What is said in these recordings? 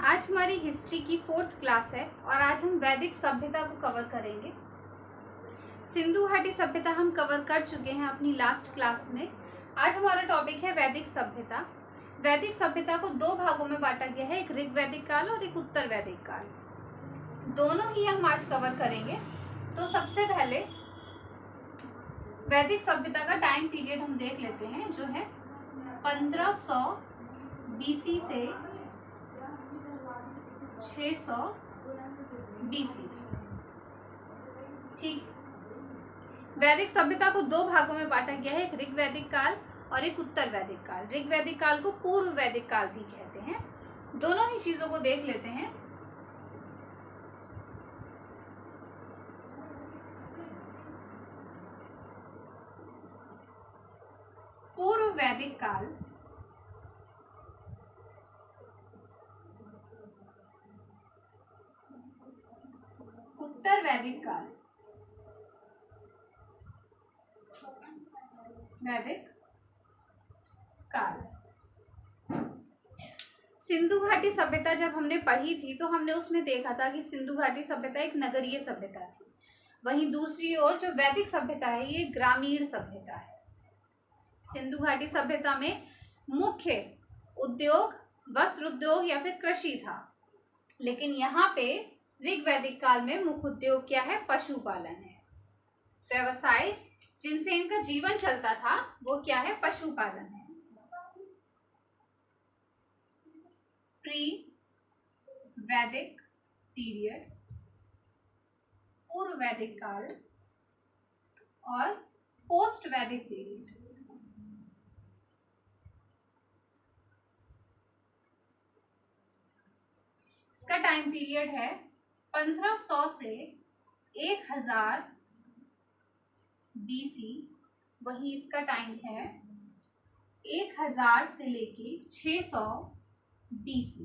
आज हमारी हिस्ट्री की 4th क्लास है और आज हम वैदिक सभ्यता को कवर करेंगे। सिंधु घाटी सभ्यता हम कवर कर चुके हैं अपनी लास्ट क्लास में। आज हमारा टॉपिक है वैदिक सभ्यता। वैदिक सभ्यता को दो भागों में बांटा गया है, एक ऋग वैदिक काल और एक उत्तर वैदिक काल। दोनों ही हम आज कवर करेंगे। तो सबसे पहले वैदिक सभ्यता का टाइम पीरियड हम देख लेते हैं, जो है 1500 BC से 600 BC। ठीक। वैदिक सभ्यता को दो भागों में बांटा गया है, एक ऋग वैदिक काल और एक उत्तर वैदिक काल। ऋग वैदिक काल को पूर्व वैदिक काल भी कहते हैं। दोनों ही चीजों को देख लेते हैं। पूर्व वैदिक काल उत्तर वैदिक काल। वैदिक काल। सिंधु घाटी सभ्यता जब हमने पढ़ी थी तो हमने उसमें देखा था कि सिंधु घाटी सभ्यता एक नगरीय सभ्यता थी। वहीं दूसरी ओर जो वैदिक सभ्यता है ये ग्रामीण सभ्यता है। सिंधु घाटी सभ्यता में मुख्य उद्योग वस्त्र उद्योग या फिर कृषि था, लेकिन यहाँ पे ऋग वैदिक काल में मुख्य उद्योग क्या है? पशुपालन है। व्यवसाय जिनसे इनका जीवन चलता था वो क्या है? पशुपालन है। प्री वैदिक पीरियड, पूर्व वैदिक काल और पोस्ट वैदिक पीरियड। इसका टाइम पीरियड है 1500 से 1000 BC। वही इसका टाइम है 1000 से लेके 600 BC।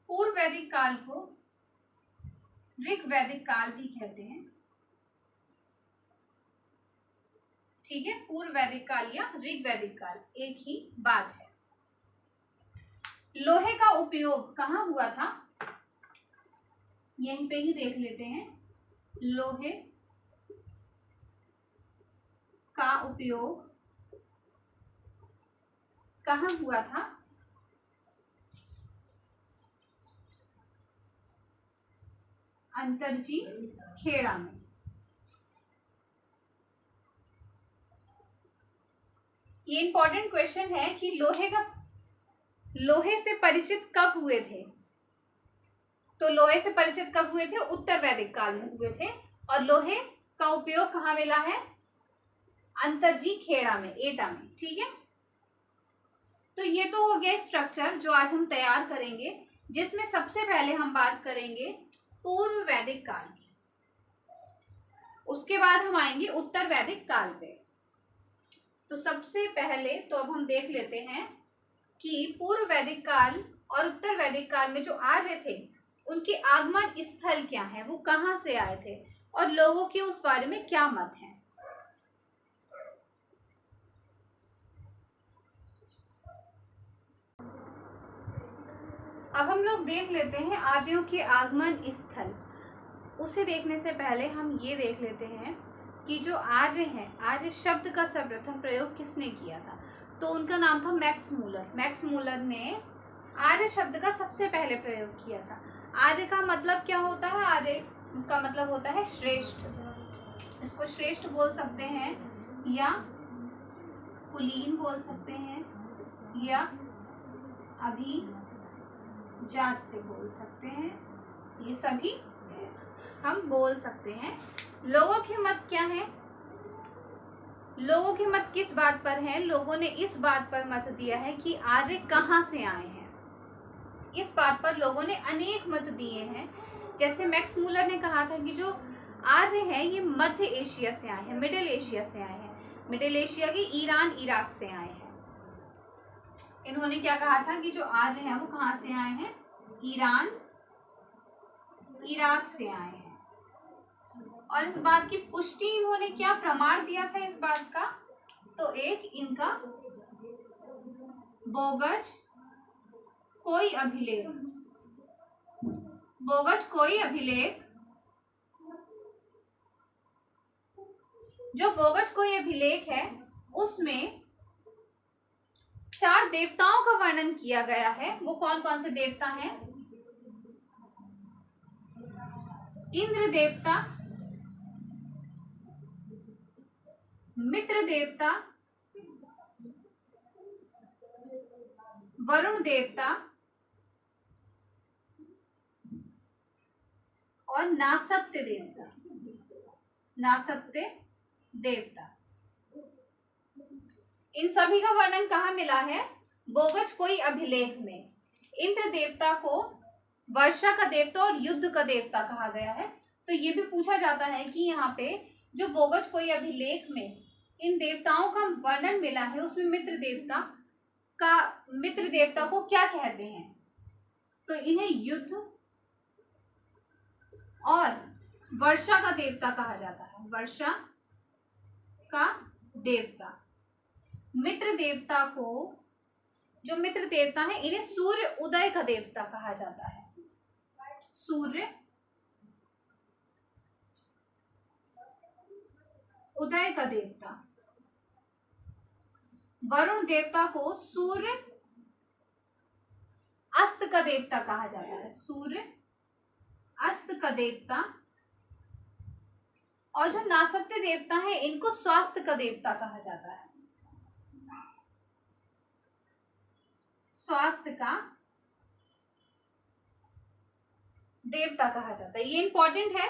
पूर्व वैदिक काल को ऋग वैदिक काल भी कहते हैं। ठीक है, पूर्व वैदिक काल या ऋग वैदिक काल एक ही बात है। लोहे का उपयोग कहाँ हुआ था? यहीं पे ही देख लेते हैं। लोहे का उपयोग कहाँ हुआ था? अंतरजी खेड़ा में। ये इंपॉर्टेंट क्वेश्चन है कि लोहे से परिचित कब हुए थे? तो लोहे से परिचित कब हुए थे? उत्तर वैदिक काल में हुए थे। और लोहे का उपयोग कहाँ मिला है? अंतरजी खेड़ा में, एटा में। ठीक है, तो ये तो हो गया स्ट्रक्चर जो आज हम तैयार करेंगे, जिसमें सबसे पहले हम बात करेंगे पूर्व वैदिक काल की। उसके बाद हम आएंगे उत्तर वैदिक काल पे। तो सबसे पहले तो अब हम देख लेते हैं कि पूर्व वैदिक काल और उत्तर वैदिक काल में जो आर्य थे उनके आगमन स्थल क्या है, वो कहाँ से आए थे और लोगों के उस बारे में क्या मत है। अब हम लोग देख लेते हैं आर्यों के आगमन स्थल। उसे देखने से पहले हम ये देख लेते हैं कि जो आर्य हैं, आर्य शब्द का सर्वप्रथम प्रयोग किसने किया था? तो उनका नाम था मैक्स मूलर। मैक्स मूलर ने आर्य शब्द का सबसे पहले प्रयोग किया था। आर्य का मतलब क्या होता है? आर्य का मतलब होता है श्रेष्ठ। इसको श्रेष्ठ बोल सकते हैं या कुलीन बोल सकते हैं या अभिजात्य बोल सकते हैं। ये सभी हम बोल सकते हैं। लोगों के मत क्या है? लोगों के मत किस बात पर हैं? लोगों ने इस बात पर मत दिया है कि आर्य कहाँ से आए हैं। इस बात पर लोगों ने अनेक मत दिए हैं। जैसे मैक्स मूलर ने कहा था कि जो आर्य हैं ये मध्य एशिया से आए हैं, मिडिल एशिया से आए हैं, मिडिल एशिया के ईरान इराक से आए हैं। इन्होंने क्या कहा था कि जो आर्य हैं वो कहाँ से आए हैं? ईरान इराक से आए हैं। और इस बात की पुष्टि इन्होंने क्या प्रमाण दिया था इस बात का? तो एक इनका बोगज कोई अभिलेख, बोगज कोई अभिलेख, जो बोगज कोई अभिलेख है उसमें 4 देवताओं का वर्णन किया गया है। वो कौन कौन से देवता हैं? इंद्र देवता, मित्र देवता, वरुण देवता और नासत्य देवता, नासत्य देवता। इन सभी का वर्णन कहाँ मिला है? बोगज कोई अभिलेख में। इंद्र देवता को वर्षा का देवता और युद्ध का देवता कहा गया है। तो ये भी पूछा जाता है कि यहाँ पे जो बोगज कोई अभिलेख में इन देवताओं का वर्णन मिला है उसमें मित्र देवता को क्या कहते हैं? तो इन्हें युद्ध और वर्षा का देवता कहा जाता है, वर्षा का देवता। मित्र देवता को, जो मित्र देवता है इन्हें सूर्य उदय का देवता कहा जाता है, सूर्य उदय का देवता। वरुण देवता को सूर्य अस्त का देवता कहा जाता है, सूर्य अस्त का देवता। और जो नासत्य देवता है इनको स्वास्थ्य का देवता कहा जाता है, स्वास्थ्य का देवता कहा जाता है। ये इंपॉर्टेंट है।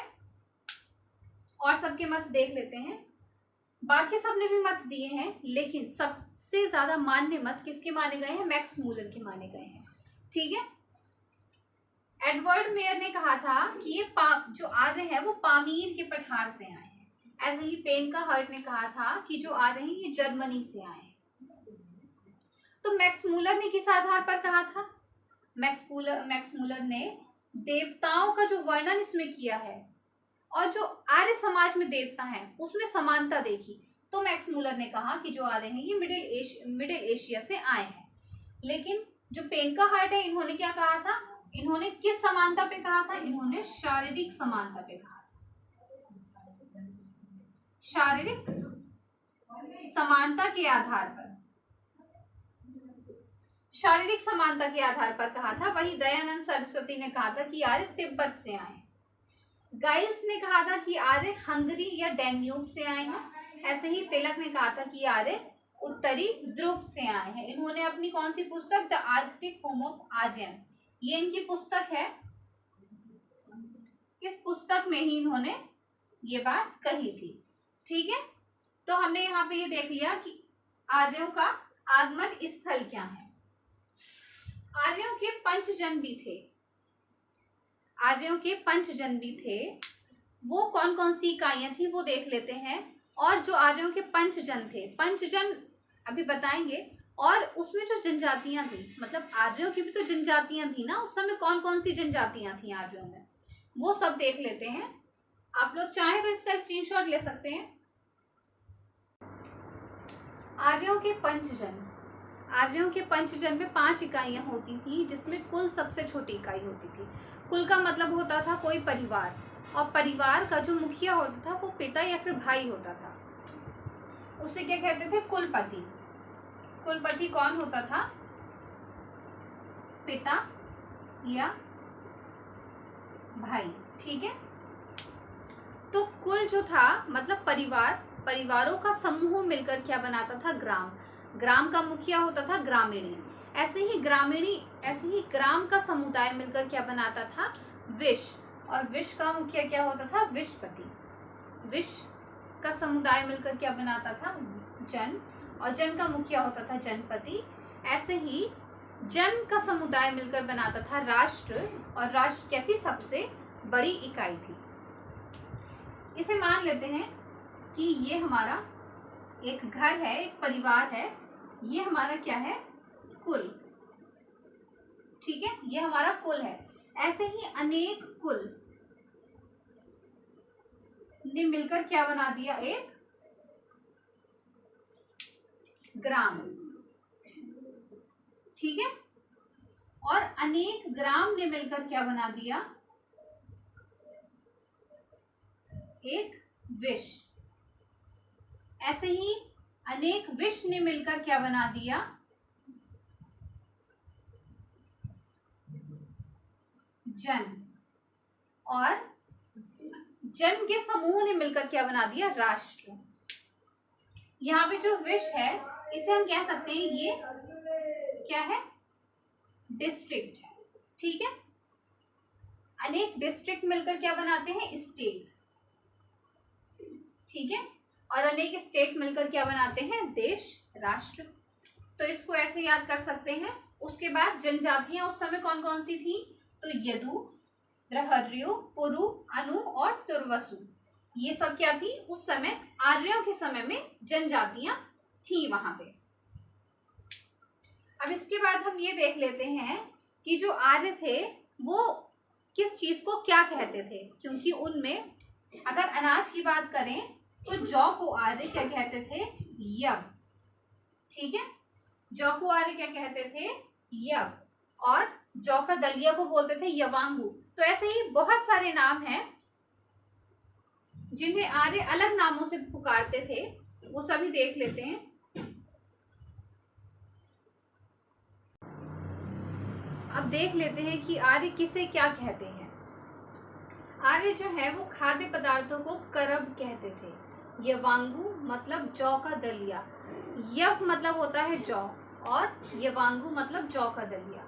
और सबके मत देख लेते हैं। बाकी सबने भी मत दिए हैं, लेकिन सबसे ज्यादा मान्य मत किसके माने गए हैं? मैक्स मूलर के माने गए हैं। ठीक है। एडवर्ड मेयर ने कहा था कि ये जो आर्य है वो पामीर के पठार से आए हैं। ऐसे ही पेनका हर्ट ने कहा था कि जो आर्य हैं ये जर्मनी से आए हैं। तो मैक्स मूलर ने किस आधार पर कहा था? मैक्स मूलर ने देवताओं का जो वर्णन इसमें किया है और जो आर्य समाज में देवता हैं उसमें समानता देखी, तो मैक्स मूलर ने कहा कि जो आर्य हैं ये मिडिल एशिया से आए हैं। लेकिन जो पेनका हर्ट है इन्होंने क्या कहा था? इन्होंने किस समानता पे कहा था? इन्होंने शारीरिक समानता पे कहा था, शारीरिक समानता के आधार पर, शारीरिक समानता के आधार पर कहा था। वही दयानंद सरस्वती ने कहा था कि आर्य तिब्बत से आए। गाइल्स ने कहा था कि आर्य हंगरी या डैन्यूब से आए हैं। ऐसे ही तिलक ने कहा था कि आर्य उत्तरी ध्रुव से आए हैं। इन्होंने अपनी कौन सी पुस्तक, the Arctic home of Aryan, ये इनकी पुस्तक है। इस पुस्तक में ही इन्होंने ये बात कही थी। ठीक है। तो हमने यहाँ पे ये देख लिया कि आर्यों का आगमन स्थल क्या है। आर्यों के पंचजन भी थे, आर्यों के पंचजन भी थे। वो कौन कौन सी इकाइयां थी वो देख लेते हैं। और जो आर्यों के पंचजन थे, पंचजन अभी बताएंगे। और उसमें जो जनजातियां थी, मतलब आर्यों की भी तो जनजातियां थी ना, उस समय कौन कौन सी जनजातियां थी आर्यों में, वो सब देख लेते हैं। आप लोग चाहें तो इसका स्क्रीनशॉट ले सकते हैं। आर्यों के पंचजन, आर्यों के पंचजन में 5 इकाइयां होती थी, जिसमें कुल सबसे छोटी इकाई होती थी। कुल का मतलब होता था कोई परिवार, और परिवार का जो मुखिया होता था वो पिता या फिर भाई होता था। उसे क्या कहते थे? कुलपति। कुलपति कौन होता था? पिता या भाई। ठीक है। तो कुल जो था मतलब परिवार, परिवारों का समूह मिलकर क्या बनाता था? ग्राम। ग्राम का मुखिया होता था ग्रामीणी। ऐसे ही ग्राम का समुदाय मिलकर क्या बनाता था? विश। और विश का मुखिया क्या होता था? विशपति। विश का समुदाय मिलकर क्या बनाता था? जन, और जन का मुखिया होता था जनपति। ऐसे ही जन का समुदाय मिलकर बनाता था राष्ट्र, और राष्ट्र क्या थी? सबसे बड़ी इकाई थी। इसे मान लेते हैं कि ये हमारा एक घर है, एक परिवार है, ये हमारा क्या है? कुल। ठीक है, ये हमारा कुल है। ऐसे ही अनेक कुल ने मिलकर क्या बना दिया? एक ग्राम। ठीक है, और अनेक ग्राम ने मिलकर क्या बना दिया? एक विश्व। ऐसे ही अनेक विश्व ने मिलकर क्या बना दिया? जन, और जन के समूह ने मिलकर क्या बना दिया? राष्ट्र। यहाँ पे जो विश्व है इसे हम कह सकते हैं ये क्या है? डिस्ट्रिक्ट है। ठीक है, अनेक डिस्ट्रिक्ट मिलकर क्या बनाते हैं? स्टेट। ठीक है, और अनेक स्टेट मिलकर क्या बनाते हैं? देश, राष्ट्र। तो इसको ऐसे याद कर सकते हैं। उसके बाद जनजातियां उस समय कौन कौन सी थी? तो यदु, द्रहर्यु, पुरु, अनु और तुर्वसु, ये सब क्या थी? उस समय आर्यों के समय में जनजातियां थी वहां पे। अब इसके बाद हम ये देख लेते हैं कि जो आर्य थे वो किस चीज को क्या कहते थे, क्योंकि उनमें अगर अनाज की बात करें तो जौ को आर्य क्या कहते थे? यव। ठीक है, जौ को आर्य क्या कहते थे? यव, और जौ का दलिया को बोलते थे यवांगु। तो ऐसे ही बहुत सारे नाम हैं जिन्हें आर्य अलग नामों से पुकारते थे, वो सभी देख लेते हैं। अब देख लेते हैं कि आर्य किसे क्या कहते हैं। आर्य जो है वो खाद्य पदार्थों को करब कहते थे। यवांगु मतलब जौ का दलिया, यव मतलब होता है जौ, और यवांगु मतलब जौ का दलिया।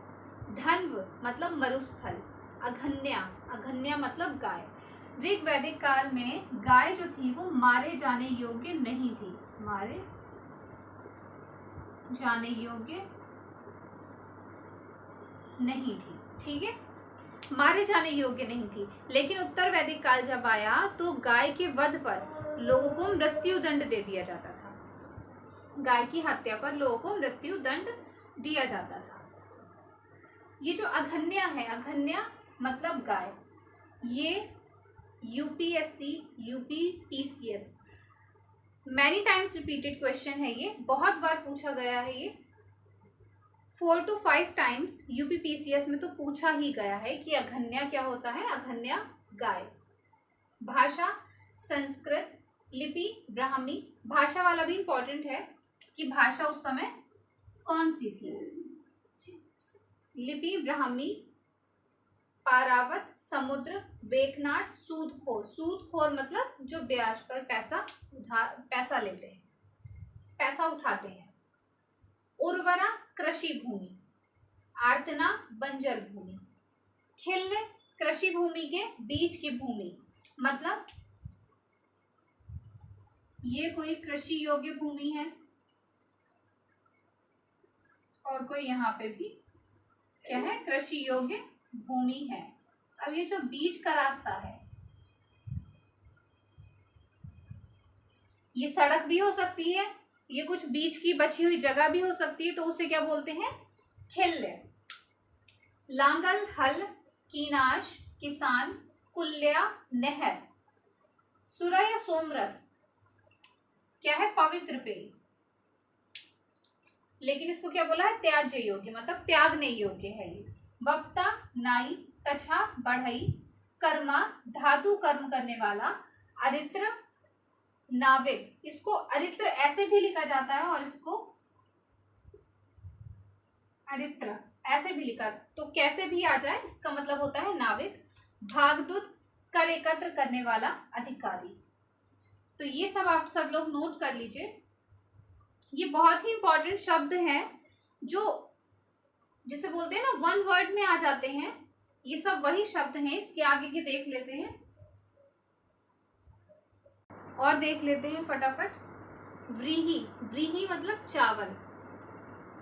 धन्व मतलब मरुस्थल। अघन्या, अघन्या मतलब गाय। ऋग वैदिक काल में गाय जो थी वो मारे जाने योग्य नहीं थी, मारे जाने योग्य नहीं थी। ठीक है, मारे जाने योग्य नहीं थी। लेकिन उत्तर वैदिक काल जब आया तो गाय के वध पर लोगों को मृत्यु दंड दे दिया जाता था। गाय की हत्या पर लोगों को मृत्यु दंड दिया जाता था। ये जो अघन्या है, अघन्या मतलब गाय, ये UPSC, UPPCS many times repeated question है, ये बहुत बार पूछा गया है। ये 4 to 5 टाइम्स यूपीपीसीएस में तो पूछा ही गया है कि अघन्या क्या होता है? अघन्या गाय। भाषा संस्कृत, लिपि ब्राह्मी। भाषा वाला भी इंपॉर्टेंट है कि भाषा उस समय कौन सी थी? लिपि ब्राह्मी, पारावत, समुद्र, वेकनाट, सूदखोर। सूदखोर मतलब जो ब्याज पर पैसा लेते हैं, पैसा उठाते हैं। उर्वरा कृषि भूमि, आर्तना बंजर भूमि। खिल्ल कृषि भूमि के बीच की भूमि, मतलब ये कोई कृषि योग्य भूमि है और कोई यहाँ पे भी क्या है? कृषि योग्य भूमि है। अब ये जो बीच का रास्ता है ये सड़क भी हो सकती है, ये कुछ बीच की बची हुई जगह भी हो सकती है, तो उसे क्या बोलते हैं? खिल्ल। लांगल हल, कीनाश किसान, कुल्या नहर। सुरा या सोमरस क्या है? पवित्र पेय, लेकिन इसको क्या बोला है? त्याज्य योग्य, मतलब त्यागने योग्य है ये। वक्ता नाई, तछा बढ़ई, कर्मा धातु कर्म करने वाला, अरित्र नाविक। इसको अरित्र ऐसे भी लिखा जाता है और इसको अरित्र ऐसे भी लिखा, तो कैसे भी आ जाए इसका मतलब होता है नाविक। भागदूत कर एकत्र करने वाला अधिकारी। तो ये सब आप सब लोग नोट कर लीजिए। ये बहुत ही इंपॉर्टेंट शब्द हैं जो जिसे बोलते हैं ना वन वर्ड में आ जाते हैं, ये सब वही शब्द हैं। इसके आगे के देख लेते हैं। और देख लेते हैं फटाफट। व्रीहि, व्रीहि मतलब चावल,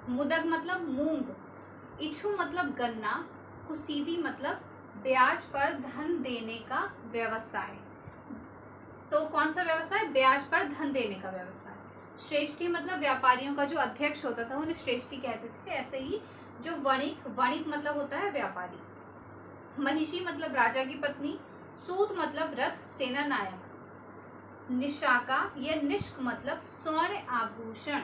मुदग मतलब मूंग, इच्छु मतलब गन्ना, कुसीदी मतलब ब्याज पर धन देने का व्यवसाय। तो कौन सा व्यवसाय? ब्याज पर धन देने का व्यवसाय। श्रेष्ठी मतलब व्यापारियों का जो अध्यक्ष होता था उन्हें श्रेष्ठी कहते थे। ऐसे ही जो वणिक, वणिक मतलब होता है व्यापारी। महिषी मतलब राजा की पत्नी, सूत मतलब रथ, सेना नायक। निशाका या निष्क मतलब स्वर्ण आभूषण।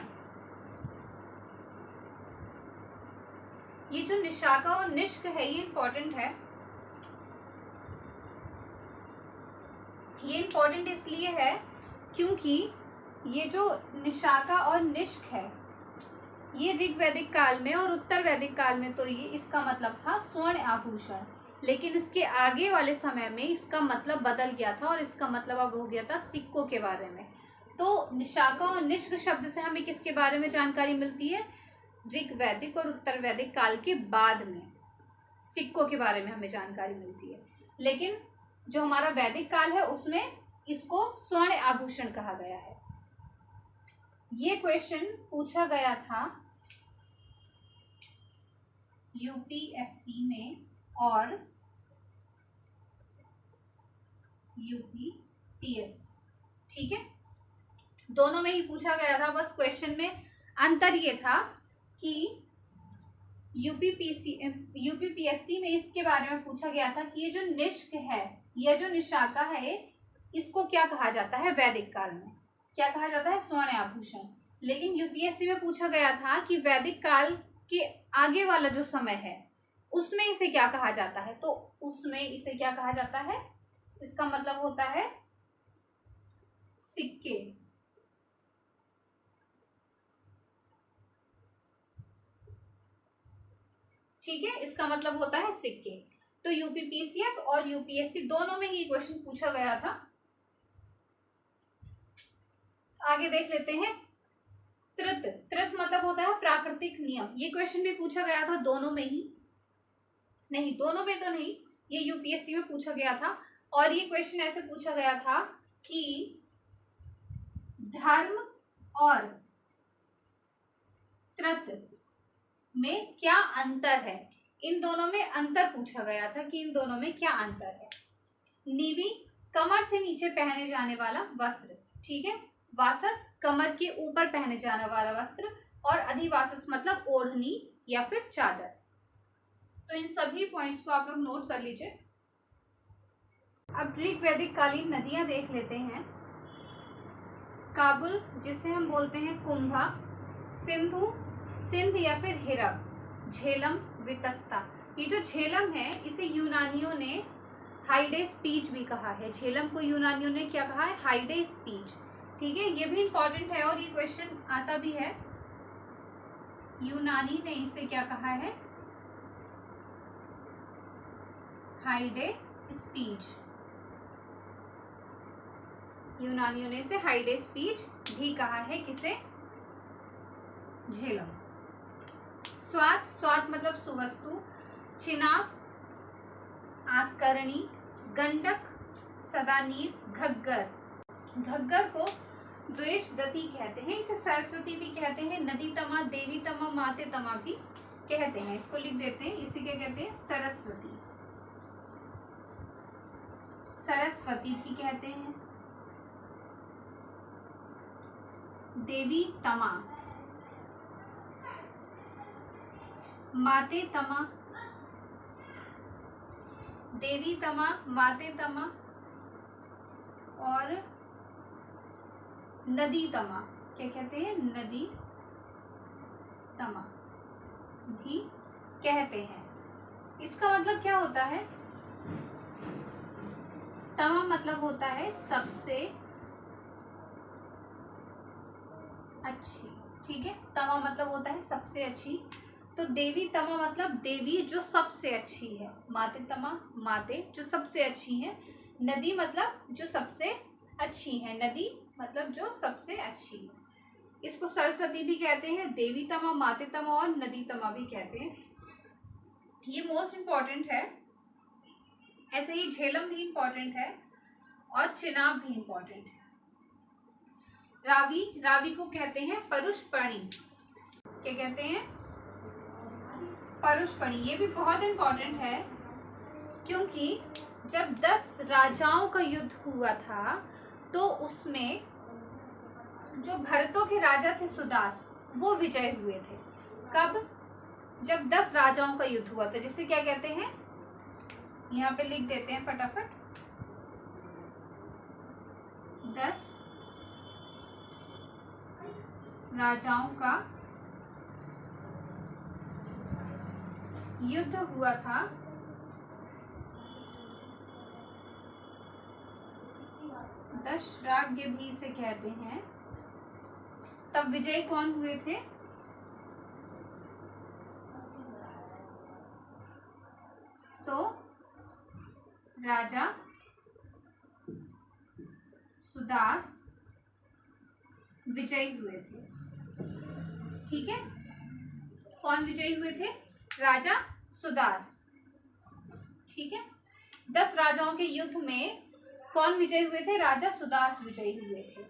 ये जो निशाका और निष्क है ये इंपॉर्टेंट है। ये इंपॉर्टेंट इसलिए है क्योंकि ये जो निशाका और निष्क है ये ऋग्वैदिक काल में और उत्तर वैदिक काल में तो ये इसका मतलब था स्वर्ण आभूषण, लेकिन इसके आगे वाले समय में इसका मतलब बदल गया था और इसका मतलब अब हो गया था सिक्कों के बारे में। तो निशाका और निष्क शब्द से हमें किसके बारे में जानकारी मिलती है? ऋग्वैदिक और उत्तर वैदिक काल के बाद में सिक्कों के बारे में हमें जानकारी मिलती है। लेकिन जो हमारा वैदिक काल है उसमें इसको स्वर्ण आभूषण कहा गया है। ये क्वेश्चन पूछा गया था यूपीएससी में और यूपीपीएससी, ठीक है, दोनों में ही पूछा गया था। बस क्वेश्चन में अंतर ये था कि यूपीपीएससी में इसके बारे में पूछा गया था कि ये जो निष्क है या जो निशाका है इसको क्या कहा जाता है वैदिक काल में, क्या कहा जाता है? स्वर्ण आभूषण। लेकिन यूपीएससी में पूछा गया था कि वैदिक काल के आगे वाला जो समय है उसमें इसे क्या कहा जाता है, तो उसमें इसे क्या कहा जाता है? इसका मतलब होता है सिक्के। ठीक है, इसका मतलब होता है सिक्के। तो यूपीपीसीएस और यूपीएससी दोनों में ही क्वेश्चन पूछा गया था। आगे देख लेते हैं। त्रुत, त्रुत मतलब होता है प्राकृतिक नियम। ये क्वेश्चन भी पूछा गया था दोनों में ही, नहीं दोनों में तो नहीं, ये यूपीएससी में पूछा गया था। और ये क्वेश्चन ऐसे पूछा गया था कि धर्म और त्रुत में क्या अंतर है। इन दोनों में अंतर पूछा गया था कि इन दोनों में क्या अंतर है। नीवी कमर से नीचे पहने जाने वाला वस्त्र, ठीक है। वासस कमर के ऊपर पहने जाने वाला वस्त्र, और अधिवासस मतलब ओढ़नी या फिर चादर। तो इन सभी पॉइंट्स को आप लोग नोट कर लीजिए। अब ऋग्वैदिक कालीन नदियां देख लेते हैं। काबुल जिसे हम बोलते हैं कुंभा, सिंधु, सिंध या फिर हिरक, झेलम, वितस्ता। ये जो झेलम है इसे यूनानियों ने हाइडे स्पीच भी कहा है। झेलम को यूनानियों ने क्या कहा है? हाइडे स्पीच, ठीक है। ये भी इंपॉर्टेंट है और ये क्वेश्चन आता भी है। यूनानी ने इसे क्या कहा है? हाइडे स्पीच। यूनानियों ने इसे हाइडे स्पीच भी कहा है। किसे? झेलम। स्वात, स्वात मतलब सुवस्तु, चिनाब, आस्करणी, गंडक, सदानीर, घग्गर। घग्गर को द्वेष दती कहते हैं, इसे सरस्वती भी कहते हैं, नदी तमा, देवी तमा, माते तमा भी कहते हैं। इसको लिख देते हैं, इसे क्या कहते हैं? सरस्वती, सरस्वती भी कहते हैं। देवी तमा, माते तमा, देवी तमा, माते तमा और नदी तमा, क्या कहते हैं? नदी तमा भी कहते हैं। इसका मतलब क्या होता है? तमा मतलब होता है सबसे अच्छी, ठीक है। तमा मतलब होता है सबसे अच्छी। तो देवी तमा मतलब देवी जो सबसे अच्छी है। माते तमा, माते जो सबसे अच्छी है। नदी मतलब जो सबसे अच्छी है, नदी मतलब जो सबसे अच्छी है। इसको सरस्वती भी कहते हैं, देवी तमा, माते तमा और नदी तमा भी कहते हैं। ये मोस्ट इम्पॉर्टेंट है। ऐसे ही झेलम भी इम्पॉर्टेंट है और चिनाब भी इम्पॉर्टेंट है। रावी, रावी को कहते हैं परुषपणी। क्या कहते हैं? परुषपणी। ये भी बहुत इंपॉर्टेंट है क्योंकि जब 10 राजाओं का युद्ध हुआ था तो उसमें जो भरतों के राजा थे सुदास, वो विजय हुए थे। कब? जब 10 राजाओं का युद्ध हुआ था, जिसे क्या कहते हैं, यहाँ पे लिख देते हैं फटाफट। 10 राजाओं का युद्ध हुआ था दशराज्य भी इसे कहते हैं। तब विजय कौन हुए थे? तो राजा सुदास विजयी हुए थे। ठीक है, कौन विजयी हुए थे? राजा सुदास। ठीक है, 10 राजाओं के युद्ध में कौन विजयी हुए थे? राजा सुदास विजयी हुए थे।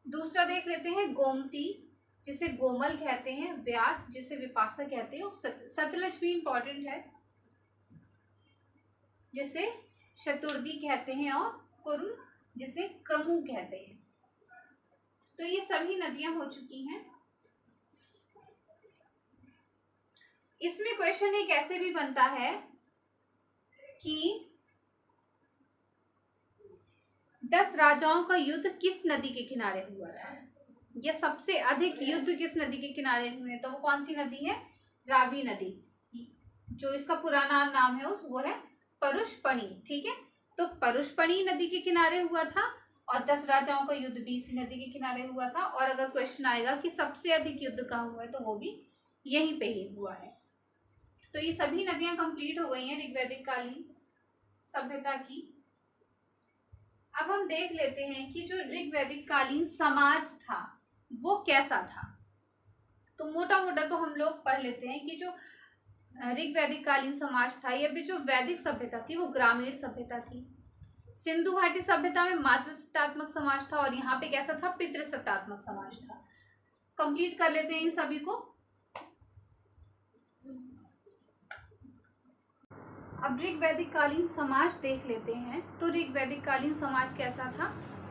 दूसरा देख लेते हैं, गोमती जिसे गोमल कहते हैं, व्यास जिसे विपाशा कहते हैं, सतलज भी इंपॉर्टेंट है जिसे शतुर्दी कहते हैं, और कुर्म जिसे क्रमु कहते हैं। तो ये सभी नदियां हो चुकी हैं। इसमें क्वेश्चन एक ऐसे भी बनता है कि 10 राजाओं का युद्ध किस नदी के किनारे हुआ था, या सबसे अधिक युद्ध किस नदी के किनारे हुए? तो वो कौन सी नदी है? रावी नदी। जो इसका पुराना नाम है वो है परुषपणी। ठीक है, तो परुषपणी नदी के किनारे हुआ था और 10 राजाओं का युद्ध भी इसी नदी के किनारे हुआ था। और अगर क्वेश्चन आएगा कि सबसे अधिक युद्ध कहाँ हुआ है, तो वो भी यहीं पे ही हुआ है। तो ये सभी नदियां कंप्लीट हो गई हैं ऋग्वैदिक कालीन सभ्यता की। अब हम देख लेते हैं कि जो ऋग्वैदिक कालीन समाज था वो कैसा था। तो मोटा मोटा तो हम लोग पढ़ लेते हैं कि जो ऋग्वैदिक कालीन समाज था, या भी जो वैदिक सभ्यता थी, वो ग्रामीण सभ्यता थी। सिंधु घाटी सभ्यता में मातृसत्तात्मक समाज था, और यहाँ पे कैसा था? पितृसत्तात्मक समाज था। कंप्लीट कर लेते हैं इन सभी को। अब ऋग्वैदिक कालीन समाज देख लेते हैं। तो ऋग्वैदिक कालीन समाज कैसा था?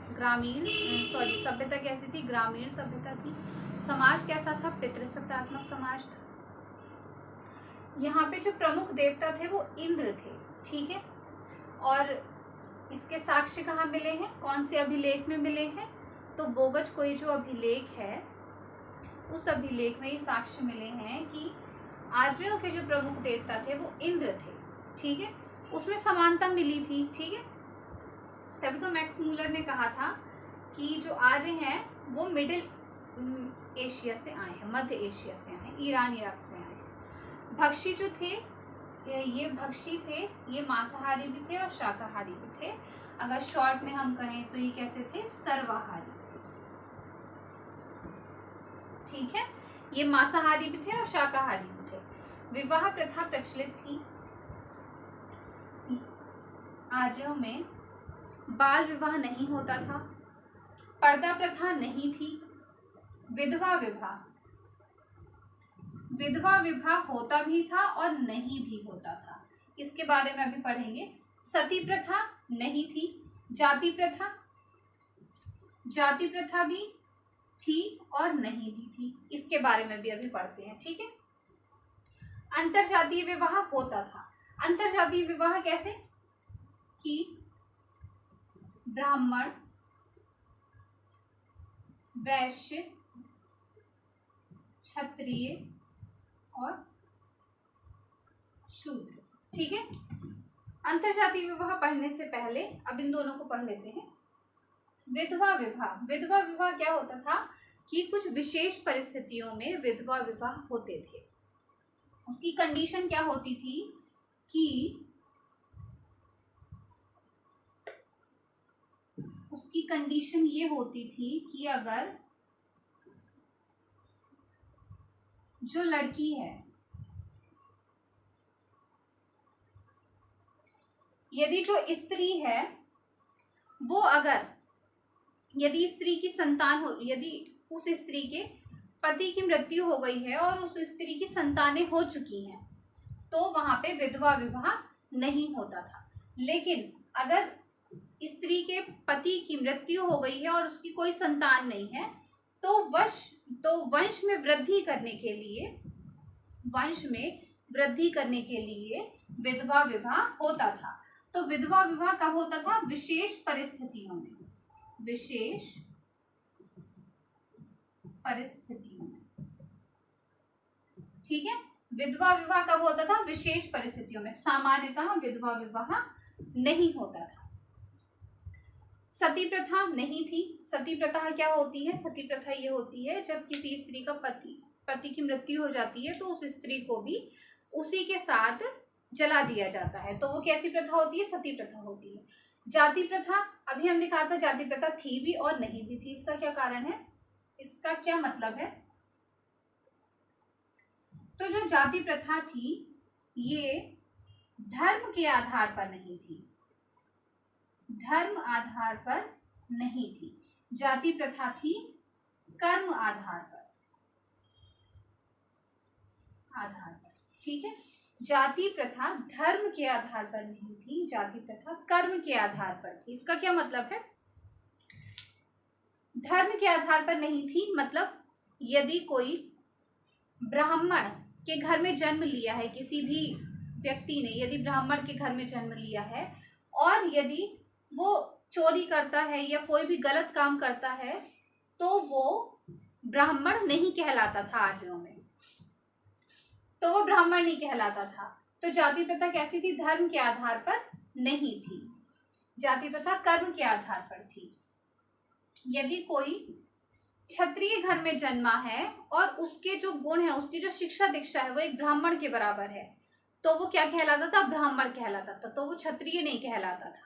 ग्रामीण सभ्यता कैसी थी? ग्रामीण सभ्यता थी। समाज कैसा था? पितृसत्तात्मक समाज था। यहाँ पे जो प्रमुख देवता थे वो इंद्र थे। ठीक है, और इसके साक्ष्य कहाँ मिले हैं? कौन से अभिलेख में मिले हैं? तो बोगज कोई जो अभिलेख है, उस अभिलेख में ये साक्ष्य मिले हैं कि आर्यों के जो प्रमुख देवता थे वो इंद्र थे। ठीक है, उसमें समानता मिली थी। ठीक है, तभी तो मैक्स मूलर ने कहा था कि जो आर्य हैं वो मिडिल एशिया से आए हैं, मध्य एशिया से आए, ईरान इराक से आए। भक्षी जो थे, ये भक्षी थे, ये मांसाहारी भी थे और शाकाहारी भी थे। अगर शॉर्ट में हम कहें तो ये कैसे थे? सर्वाहारी थे। ठीक है, ये मांसाहारी भी थे और शाकाहारी भी थे। विवाह प्रथा प्रचलित थी आर्यों में। बाल विवाह नहीं होता था, पर्दा प्रथा नहीं थी, विधवा विवाह होता भी था और नहीं भी होता था। इसके बारे में अभी पढ़ेंगे। सती प्रथा नहीं थी, जाति प्रथा भी थी और नहीं भी थी। इसके बारे में भी अभी पढ़ते हैं। ठीक है, अंतरजातीय विवाह होता था। अंतरजातीय विवाह कैसे? कि ब्राह्मण, वैश्य, क्षत्रिय और शूद्र। ठीक है, अंतरजातीय विवाह पढ़ने से पहले अब इन दोनों को पढ़ लेते हैं। विधवा विवाह क्या होता था कि कुछ विशेष परिस्थितियों में विधवा विवाह होते थे। उसकी कंडीशन क्या होती थी कि उसकी कंडीशन ये होती थी कि अगर जो लड़की है, यदि जो स्त्री है वो अगर यदि स्त्री की संतान हो, यदि उस स्त्री के पति की मृत्यु हो गई है और उस स्त्री की संतानें हो चुकी हैं, तो वहां पे विधवा विवाह नहीं होता था। लेकिन अगर स्त्री के पति की मृत्यु हो गई है और उसकी कोई संतान नहीं है, तो वंश में वृद्धि करने के लिए, वंश में वृद्धि करने के लिए विधवा विवाह होता था। तो विधवा विवाह कब होता था? विशेष परिस्थितियों में, विशेष परिस्थितियों में। ठीक है, विधवा विवाह कब होता था? विशेष परिस्थितियों में। सामान्यतः विधवा विवाह नहीं होता था। सती प्रथा नहीं थी। सती प्रथा क्या होती है? सती प्रथा ये होती है जब किसी स्त्री का पति की मृत्यु हो जाती है तो उस स्त्री को भी उसी के साथ जला दिया जाता है। तो वो कैसी प्रथा होती है? सती प्रथा होती है। जाति प्रथा, अभी हमने कहा था जाति प्रथा थी भी और नहीं भी थी। इसका क्या कारण है? इसका क्या मतलब है? तो जो जाति प्रथा थी ये धर्म के आधार पर नहीं थी, धर्म आधार पर नहीं थी। जाति प्रथा थी कर्म आधार पर, ठीक है। जाति प्रथा धर्म के आधार पर नहीं थी, जाति प्रथा कर्म के आधार पर थी। इसका क्या मतलब है? धर्म के आधार पर नहीं थी मतलब यदि कोई ब्राह्मण के घर में जन्म लिया है, किसी भी व्यक्ति ने यदि ब्राह्मण के घर में जन्म लिया है और यदि वो चोरी करता है या कोई भी गलत काम करता है तो वो ब्राह्मण नहीं कहलाता था आर्यों में, तो वो ब्राह्मण नहीं कहलाता था। तो जाति प्रथा कैसी थी? धर्म के आधार पर नहीं थी, जाति प्रथा कर्म के आधार पर थी। यदि कोई क्षत्रिय घर में जन्मा है और उसके जो गुण है, उसकी जो शिक्षा दीक्षा है वो एक ब्राह्मण के बराबर है, तो वो क्या कहलाता था? ब्राह्मण कहलाता था, तो वो क्षत्रिय नहीं कहलाता था।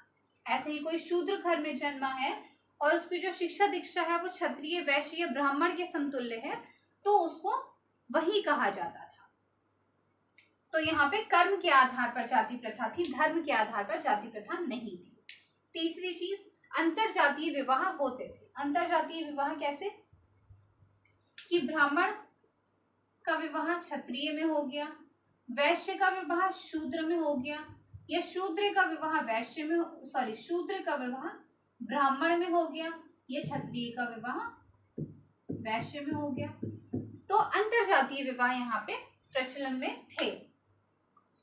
ऐसे ही कोई शूद्र घर में जन्मा है और उसकी जो शिक्षा दीक्षा है वो क्षत्रिय वैश्य या ब्राह्मण के समतुल्य है, तो उसको वही कहा जाता था। तो यहाँ पे कर्म के आधार पर जाति प्रथा थी, धर्म के आधार पर जाति प्रथा नहीं थी। तीसरी चीज, अंतरजातीय विवाह होते थे। अंतरजातीय विवाह कैसे? कि ब्राह्मण का विवाह क्षत्रिय में हो गया, वैश्य का विवाह शूद्र में हो गया, या शूद्र का विवाह वैश्य में, शूद्र का विवाह ब्राह्मण में हो गया, या क्षत्रिय का विवाह वैश्य में हो गया। तो अंतरजातीय विवाह यहाँ पे प्रचलन में थे।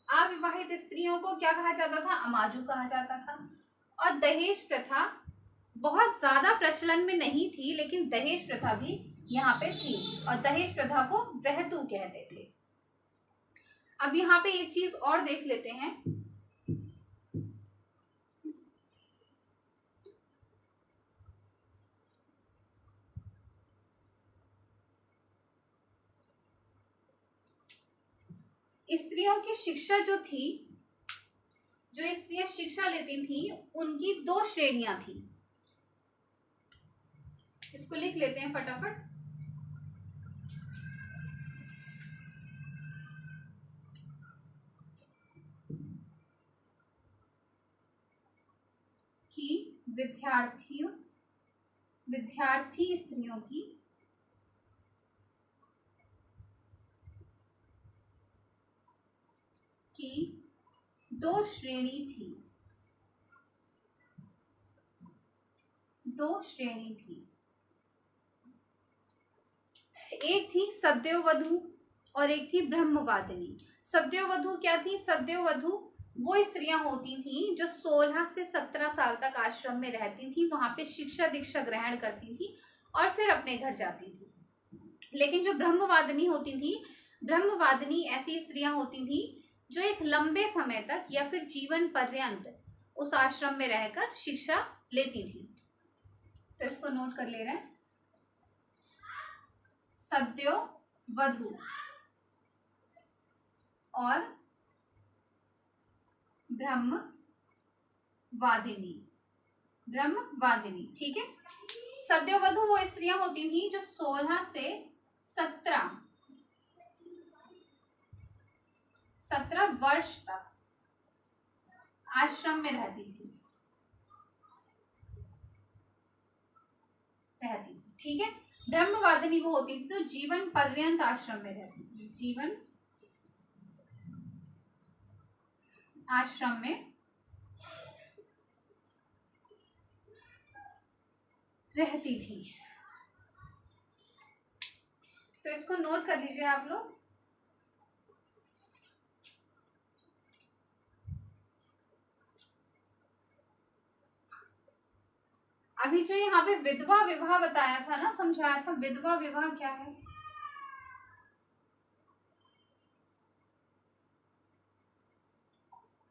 अविवाहित स्त्रियों को क्या कहा जाता था? अमाजु कहा जाता था। और दहेज प्रथा बहुत ज्यादा प्रचलन में नहीं थी, लेकिन दहेज प्रथा भी यहाँ पे थी और दहेज प्रथा को वहतु कहते थे। अब यहाँ पे एक चीज और देख लेते हैं। स्त्रियों की शिक्षा जो थी, जो स्त्रियां शिक्षा लेती थी उनकी 2 श्रेणियां थी। इसको लिख लेते हैं फटाफट। कि विद्यार्थी स्त्रियों की 2 श्रेणी थी, 2 श्रेणी थी। एक थी सद्योवधू और एक थी ब्रह्मवादिनी। सद्योवधू क्या थी? सद्योवधू वो स्त्रियां होती थी जो 16 से 17 साल तक आश्रम में रहती थी, वहां पे शिक्षा दीक्षा ग्रहण करती थी और फिर अपने घर जाती थी। लेकिन जो ब्रह्मवादिनी होती थी, ब्रह्मवादिनी ऐसी स्त्रियां होती थी जो एक लंबे समय तक या फिर जीवन पर्यंत उस आश्रम में रहकर शिक्षा लेती थी। तो इसको नोट कर ले रहे हैं। सद्योवधू और ब्रह्मवादिनी, ठीक है। सद्योवधू वो स्त्रियां होती थी जो 16 से 17 वर्ष तक आश्रम में रहती थी। रहती थी। ठीक है, ब्रह्मवादिनी वो होती थी तो जीवन पर्यंत आश्रम में रहती थी, जीवन आश्रम में रहती थी। तो इसको नोट कर लीजिए आप लोग। अभी जो यहाँ पे विधवा विवाह बताया था ना, समझाया था, विधवा विवाह क्या है?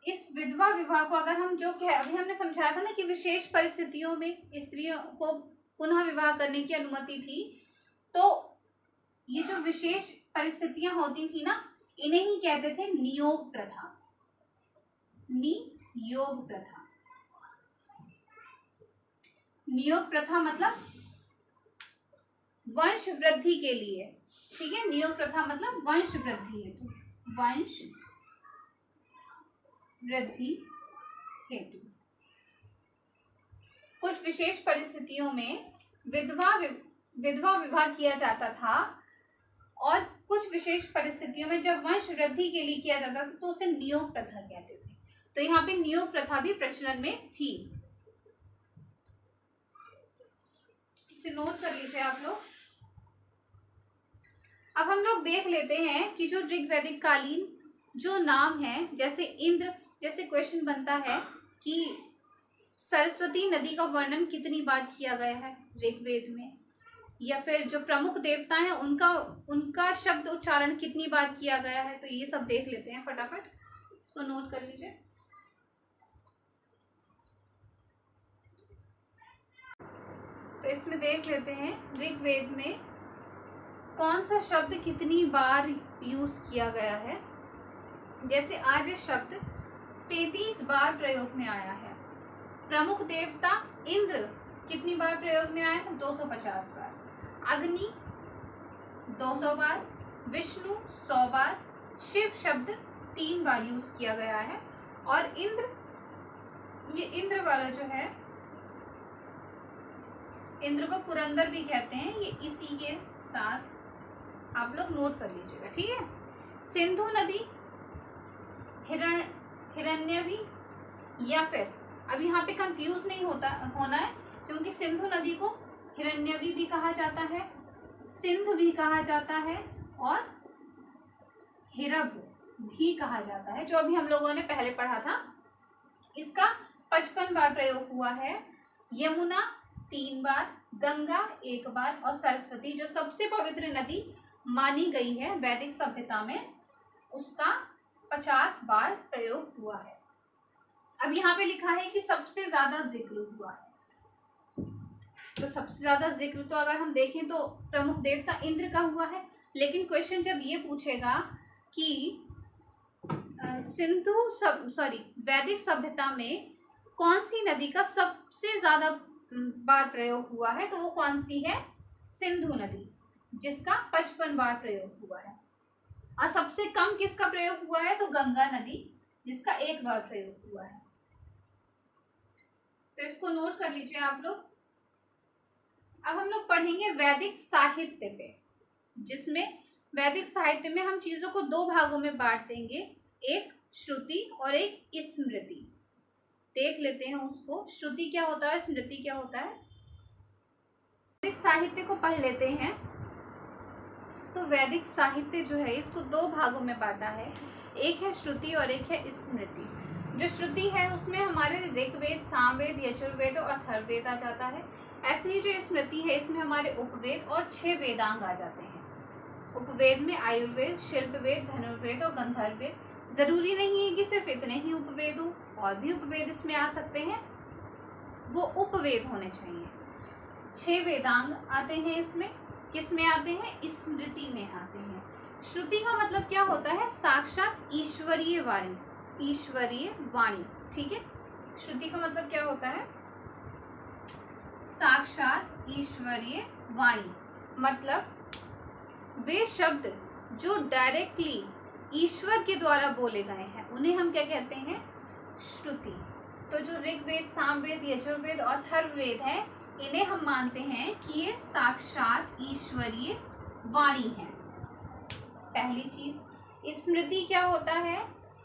इस विधवा विवाह को अगर हम अभी हमने समझाया था ना कि विशेष परिस्थितियों में स्त्रियों को पुनः विवाह करने की अनुमति थी, तो ये जो विशेष परिस्थितियां होती थी ना, इन्हें ही कहते थे नियोग प्रथा। नियोग प्रथा, नियोग प्रथा मतलब वंश वृद्धि के लिए। ठीक है, नियोग प्रथा मतलब वंश वृद्धि हेतु, वंश वृद्धि हेतु कुछ विशेष परिस्थितियों में विधवा विवाह किया जाता था, और कुछ विशेष परिस्थितियों में जब वंश वृद्धि के लिए किया जाता था तो उसे नियोग प्रथा कहते थे। तो यहाँ पे नियोग प्रथा भी प्रचलन में थी, इसे नोट कर लीजिए आप लोग। अब हम लोग देख लेते हैं कि जो ऋग्वैदिक कालीन जो नाम है, जैसे इंद्र, जैसे क्वेश्चन बनता है कि सरस्वती नदी का वर्णन कितनी बार किया गया है ऋग्वेद में, या फिर जो प्रमुख देवता हैं उनका शब्द उच्चारण कितनी बार किया गया है, तो ये सब देख लेते हैं फटाफट, इसको नोट कर लीजिए। तो इसमें देख लेते हैं ऋग्वेद में कौन सा शब्द कितनी बार यूज किया गया है। जैसे आर्य शब्द 33 बार प्रयोग में आया है, प्रमुख देवता इंद्र कितनी बार प्रयोग में आया है? 250 बार, अग्नि 200 बार, विष्णु 100 बार, शिव शब्द 3 बार यूज किया गया है, और इंद्र, ये इंद्र वाला जो है, इंद्र को पुरंदर भी कहते हैं, ये इसी के साथ आप लोग नोट कर लीजिएगा। ठीक है, सिंधु नदी, हिरण्यवी, या फिर अब यहाँ पे कंफ्यूज नहीं होना है, क्योंकि सिंधु नदी को हिरण्यवी भी कहा जाता है, सिंध भी कहा जाता है, और हिरब भी कहा जाता है, जो अभी हम लोगों ने पहले पढ़ा था। इसका 55 बार प्रयोग हुआ है। यमुना 3 बार, गंगा 1 बार, और सरस्वती जो सबसे पवित्र नदी मानी गई है वैदिक सभ्यता में, उसका 50 बार प्रयोग हुआ है। अब यहाँ पे लिखा है कि सबसे ज्यादा जिक्र हुआ है, तो सबसे ज्यादा जिक्र तो अगर हम देखें तो प्रमुख देवता इंद्र का हुआ है, लेकिन क्वेश्चन जब ये पूछेगा कि वैदिक सभ्यता में कौन सी नदी का सबसे ज्यादा बार प्रयोग हुआ है, तो वो कौन सी है? सिंधु नदी, जिसका 55 बार प्रयोग हुआ है। और सबसे कम किसका प्रयोग हुआ है? तो गंगा नदी, जिसका 1 बार प्रयोग हुआ है। तो इसको नोट कर लीजिए आप लोग। अब हम लोग पढ़ेंगे वैदिक साहित्य पे, जिसमें वैदिक साहित्य में हम चीजों को 2 भागों में बांट देंगे, एक श्रुति और एक स्मृति। देख लेते हैं उसको, श्रुति क्या होता है, स्मृति क्या होता है। वैदिक साहित्य को पढ़ लेते हैं। तो वैदिक साहित्य जो है इसको 2 भागों में बांटा है, एक है श्रुति और एक है स्मृति। जो श्रुति है उसमें हमारे ऋग्वेद, सामवेद, यजुर्वेद और अथर्ववेद आ जाता है। ऐसे ही जो स्मृति है इसमें हमारे उपवेद और 6 वेदांग आ जाते हैं। उपवेद में आयुर्वेद, शिल्पवेद, धनुर्वेद और गंधर्ववेद। जरूरी नहीं है कि सिर्फ इतने ही उपवेद हो, और भी उपवेद इसमें आ सकते हैं, वो उपवेद होने चाहिए। 6 वेदांग आते हैं इसमें, किस में आते हैं? स्मृति में आते हैं। श्रुति का मतलब क्या होता है? साक्षात ईश्वरीय वाणी, ईश्वरीय वाणी। ठीक है, श्रुति का मतलब क्या होता है? साक्षात ईश्वरीय वाणी, मतलब वे शब्द जो डायरेक्टली ईश्वर के द्वारा बोले गए हैं उन्हें हम क्या कहते हैं? श्रुति। तो जो ऋग्वेद, सामवेद, यजुर्वेद और अथर्ववेद है, इन्हें हम मानते हैं कि ये साक्षात ईश्वरीय वाणी है। पहली चीज, स्मृति क्या होता है?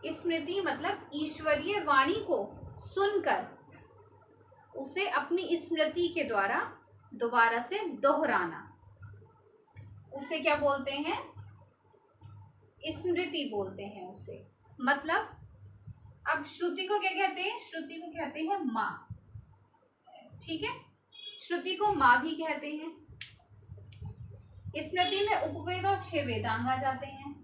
स्मृति मतलब ईश्वरीय वाणी को सुनकर उसे अपनी स्मृति के द्वारा दोबारा से दोहराना, उसे क्या बोलते हैं? स्मृति बोलते हैं उसे। मतलब अब श्रुति को क्या कहते हैं? श्रुति को कहते हैं माँ, ठीक है, श्रुति को माँ भी कहते हैं। स्मृति में उपवेद और 6 वेदांग आ जाते हैं।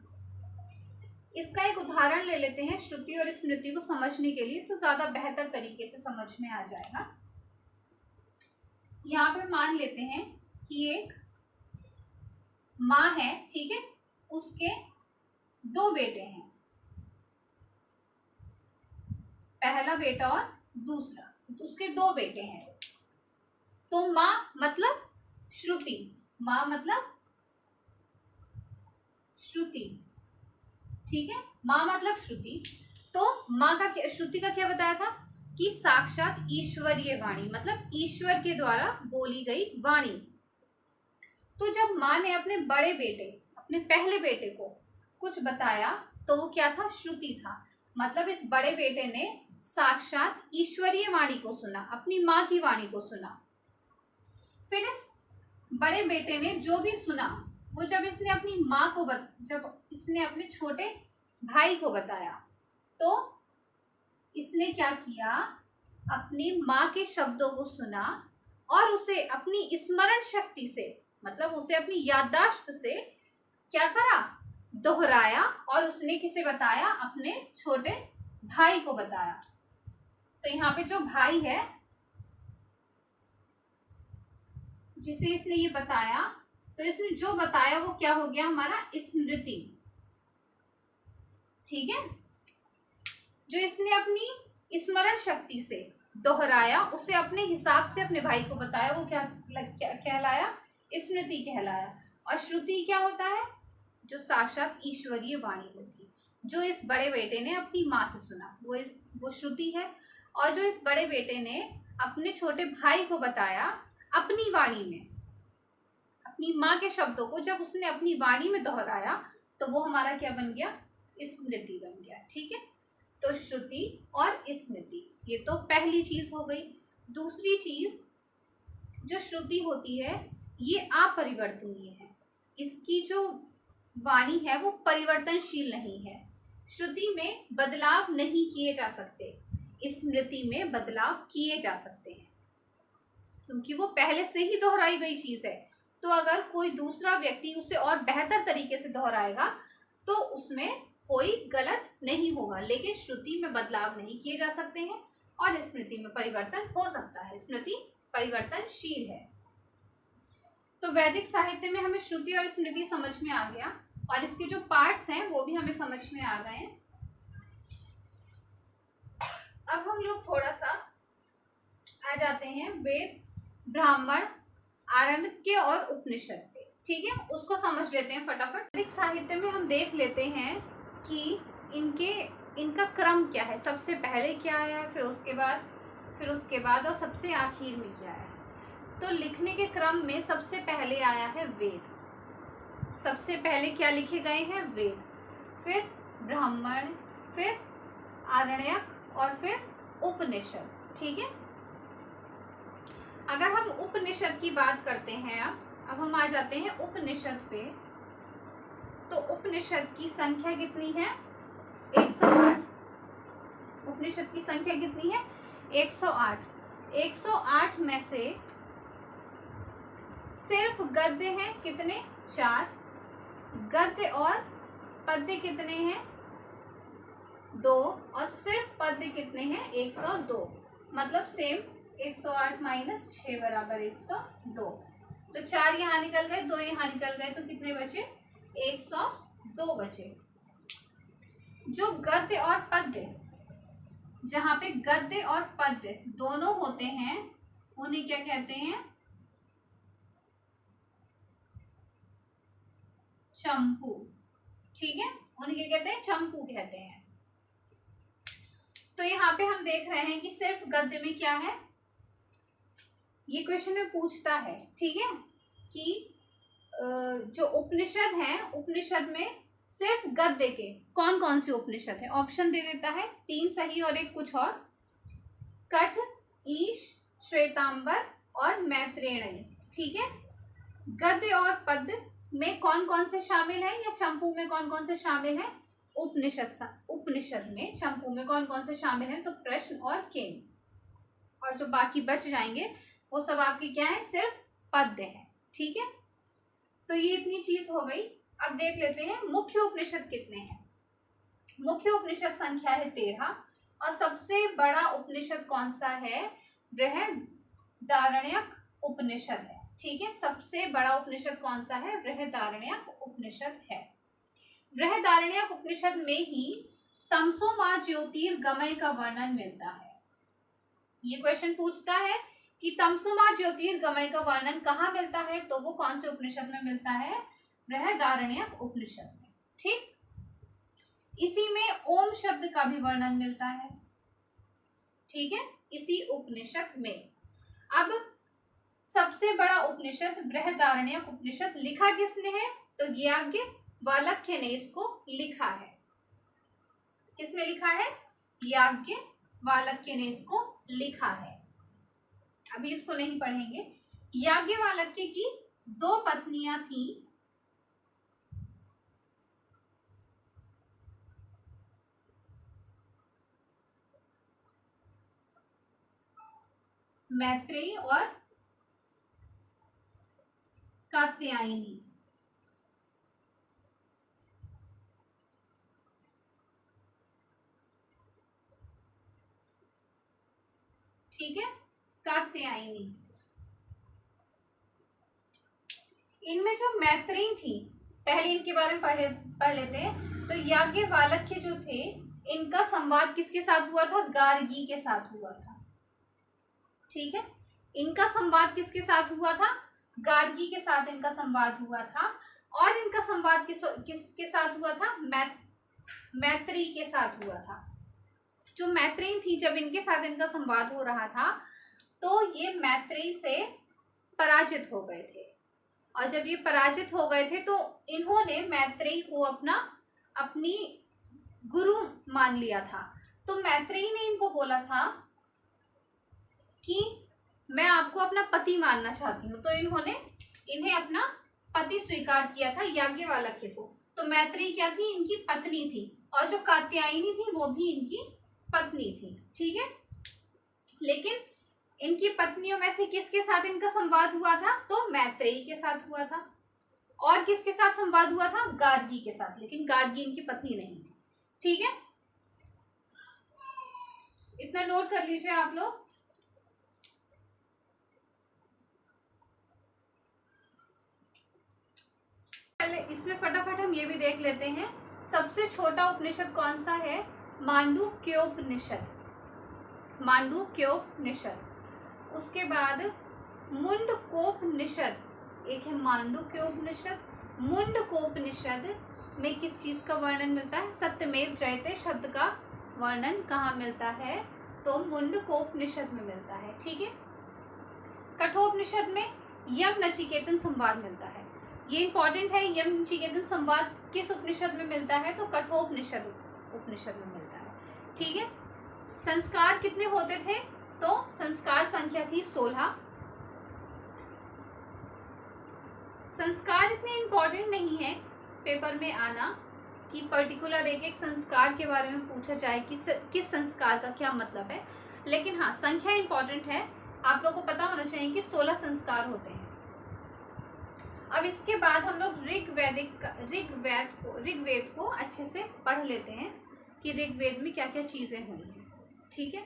इसका एक उदाहरण ले लेते हैं श्रुति और स्मृति को समझने के लिए, तो ज्यादा बेहतर तरीके से समझ में आ जाएगा। यहाँ पे मान लेते हैं कि एक माँ है, ठीक है, उसके 2 बेटे हैं, पहला बेटा और दूसरा, उसके 2 बेटे हैं। तो माँ मतलब श्रुति, माँ मतलब श्रुति, ठीक है, माँ मतलब श्रुति। तो माँ का क्या, श्रुति का क्या बताया था कि साक्षात ईश्वरीय वाणी, मतलब ईश्वर के द्वारा बोली गई वाणी। तो जब माँ ने अपने बड़े बेटे, अपने पहले बेटे को कुछ बताया तो वो क्या था? श्रुति था। मतलब इस बड़े बेटे ने साक्षात ईश्वरीय वाणी को सुना, अपनी माँ की वाणी को सुना। फिर इस बड़े बेटे ने जो भी सुना वो जब इसने अपनी माँ को जब इसने अपने छोटे भाई को बताया तो इसने क्या किया? अपनी माँ के शब्दों को सुना और उसे अपनी स्मरण शक्ति से, मतलब उसे अपनी याददाश्त से क्या करा? दोहराया। और उसने किसे बताया? अपने छोटे भाई को बताया। तो यहाँ पे जो भाई है जिसे इसने ये बताया, तो इसने जो बताया वो क्या हो गया? हमारा स्मृति, ठीक है। जो इसने अपनी स्मरण शक्ति से दोहराया, उसे अपने हिसाब से अपने भाई को बताया, वो क्या कहलाया? स्मृति कहलाया। और श्रुति क्या होता है? जो साक्षात ईश्वरीय वाणी होती है, जो इस बड़े बेटे ने अपनी माँ से सुना, वो श्रुति है। और जो इस बड़े बेटे ने अपने छोटे भाई को बताया अपनी वाणी में, अपनी माँ के शब्दों को जब उसने अपनी वाणी में दोहराया तो वो हमारा क्या बन गया? स्मृति बन गया, ठीक है। तो श्रुति और स्मृति, ये तो पहली चीज हो गई। दूसरी चीज, जो श्रुति होती है ये अपरिवर्तनीय है, इसकी जो वाणी है वो परिवर्तनशील नहीं है। श्रुति में बदलाव नहीं किए जा सकते, स्मृति में बदलाव किए जा सकते हैं, क्योंकि वो पहले से ही दोहराई गई चीज है। तो अगर कोई दूसरा व्यक्ति उसे और बेहतर तरीके से दोहराएगा तो उसमें कोई गलत नहीं होगा, लेकिन श्रुति में बदलाव नहीं किए जा सकते हैं और स्मृति में परिवर्तन हो सकता है। स्मृति परिवर्तनशील है। तो वैदिक साहित्य में हमें श्रुति और स्मृति समझ में आ गया और इसके जो पार्ट्स हैं वो भी हमें समझ में आ गए हैं। अब हम लोग थोड़ा सा आ जाते हैं वेद, ब्राह्मण, आरण्यक और उपनिषद पे, ठीक है, उसको समझ लेते हैं फटाफट। वैदिक साहित्य में हम देख लेते हैं कि इनका क्रम क्या है, सबसे पहले क्या आया, फिर उसके बाद और सबसे आखिर में क्या है। तो लिखने के क्रम में सबसे पहले आया है वेद। सबसे पहले क्या लिखे गए हैं? वेद, फिर ब्राह्मण, फिर आरण्यक और फिर उपनिषद, ठीक है। अगर हम उपनिषद की बात करते हैं, अब हम आ जाते हैं उपनिषद पे। तो उपनिषद की संख्या कितनी है? 108। उपनिषद की संख्या कितनी है? 108। 108 में से सिर्फ गद्य हैं कितने? 4। गद्य और पद्य कितने हैं? 2। और सिर्फ पद्य कितने हैं? 102। मतलब सेम 108 माइनस 6 बराबर 102। तो 4 यहाँ निकल गए, 2 यहाँ निकल गए, तो कितने बचे? 102 बचे। जो गद्य और पद्य, जहाँ पे गद्य और पद्य दोनों होते हैं उन्हें क्या कहते हैं? चंपू, ठीक है, उन्हें क्या कहते हैं? चंपू कहते हैं। तो यहाँ पे हम देख रहे हैं कि सिर्फ गद्य में क्या है? ये क्वेश्चन में पूछता है, ठीक है, कि जो उपनिषद हैं, उपनिषद में सिर्फ गद्य के कौन कौन से उपनिषद है। ऑप्शन दे देता है, 3 सही और एक कुछ और, कठ, ईश, श्वेतांबर और मैत्रेयी, ठीक है। गद्य और पद्य में कौन कौन से शामिल हैं, या चंपू में कौन कौन से शामिल हैं। उपनिषद में चंपू में कौन कौन से शामिल हैं, तो प्रश्न और केन, और जो बाकी बच जाएंगे वो सब आपके क्या है, सिर्फ पद्य है, ठीक है। तो ये इतनी चीज हो गई। अब देख लेते हैं मुख्य उपनिषद कितने हैं। मुख्य उपनिषद संख्या है 13, और सबसे बड़ा उपनिषद कौन सा है, बृहदारण्यक उपनिषद है, ठीक है। सबसे बड़ा उपनिषद कौन सा है, बृहदारण्यक उपनिषद है। बृहदारण्यक उपनिषद में ही तमसो मा ज्योतिर्गमय का वर्णन मिलता है। ये क्वेश्चन पूछता है कि तमसो मा ज्योतिर्गमय का वर्णन कहाँ मिलता है, तो वो कौन से उपनिषद में मिलता है, बृहदारण्यक उपनिषद में, ठीक। इसी में ओम शब्द का भी वर्णन मिलता है, ठीक है, इसी उपनिषद में। अब सबसे बड़ा उपनिषद बृहदारण्यक उपनिषद लिखा किसने है, तो याज्ञवल्क्य ने इसको लिखा है। किसने लिखा है, याज्ञवल्क्य ने इसको लिखा है। अभी इसको नहीं पढ़ेंगे। याज्ञवल्क्य की 2 पत्नियां थी, मैत्रेयी और कात्यायनी, ठीक है, कात्यायनी। इनमें जो मैत्रेयी थी, पहले इनके बारे में पढ़ लेते हैं। तो याज्ञवल्क्य जो थे, इनका संवाद किसके साथ हुआ था, गार्गी के साथ हुआ था, ठीक है। इनका संवाद किसके साथ हुआ था, गार्गी के साथ इनका संवाद हुआ था। और इनका संवाद किसके साथ हुआ था, मैत्रेयी के साथ हुआ था। जो मैत्रेयी थी, जब इनके साथ इनका संवाद हो रहा था, तो ये मैत्रेयी से पराजित हो गए थे। और जब ये पराजित हो गए थे, तो इन्होंने मैत्रेयी को अपनी गुरु मान लिया था। तो मैत्रेयी ने इनको बोला था कि मैं आपको अपना पति मानना चाहती हूँ। तो इन्हें अपना पति स्वीकार किया था, याज्ञवल्क्य को। तो मैत्रेयी क्या थी, इनकी पत्नी थी, और जो कात्यायनी थी वो भी इनकी पत्नी थी, ठीक है। लेकिन इनकी पत्नियों में से किसके साथ इनका संवाद हुआ था, तो मैत्रेयी के साथ हुआ था। और किसके साथ संवाद हुआ था, गार्गी के साथ। लेकिन गार्गी इनकी पत्नी नहीं थी, ठीक है। इतना नोट कर लीजिए आप लोग। पहले इसमें फटाफट हम ये भी देख लेते हैं, सबसे छोटा उपनिषद कौन सा है, मांडुक्योपनिषद, मांडुक्योपनिषद। उसके बाद मुंडकोपनिषद, एक है मांडुक्योपनिषद। मुंडकोपनिषद में किस चीज का वर्णन मिलता है, सत्यमेव जयते शब्द का वर्णन कहाँ मिलता है, तो मुंडकोपनिषद में मिलता है, ठीक है। कठोपनिषद में यम नचिकेतन संवाद मिलता है। ये इंपॉर्टेंट है, यम नचिकेतन संवाद किस उपनिषद में मिलता है, तो कठोपनिषद उपनिषद में मिलता है, ठीक है। संस्कार कितने होते थे, तो संस्कार संख्या थी 16। संस्कार इतने इंपॉर्टेंट नहीं है पेपर में आना कि पर्टिकुलर एक संस्कार के बारे में पूछा जाए कि किस संस्कार का क्या मतलब है। लेकिन हाँ, संख्या इंपॉर्टेंट है, आप लोगों को पता होना चाहिए कि 16 संस्कार होते हैं। अब इसके बाद हम लोग ऋग्वेद को अच्छे से पढ़ लेते हैं कि ऋग्वेद में क्या क्या चीजें हुई हैं, ठीक है।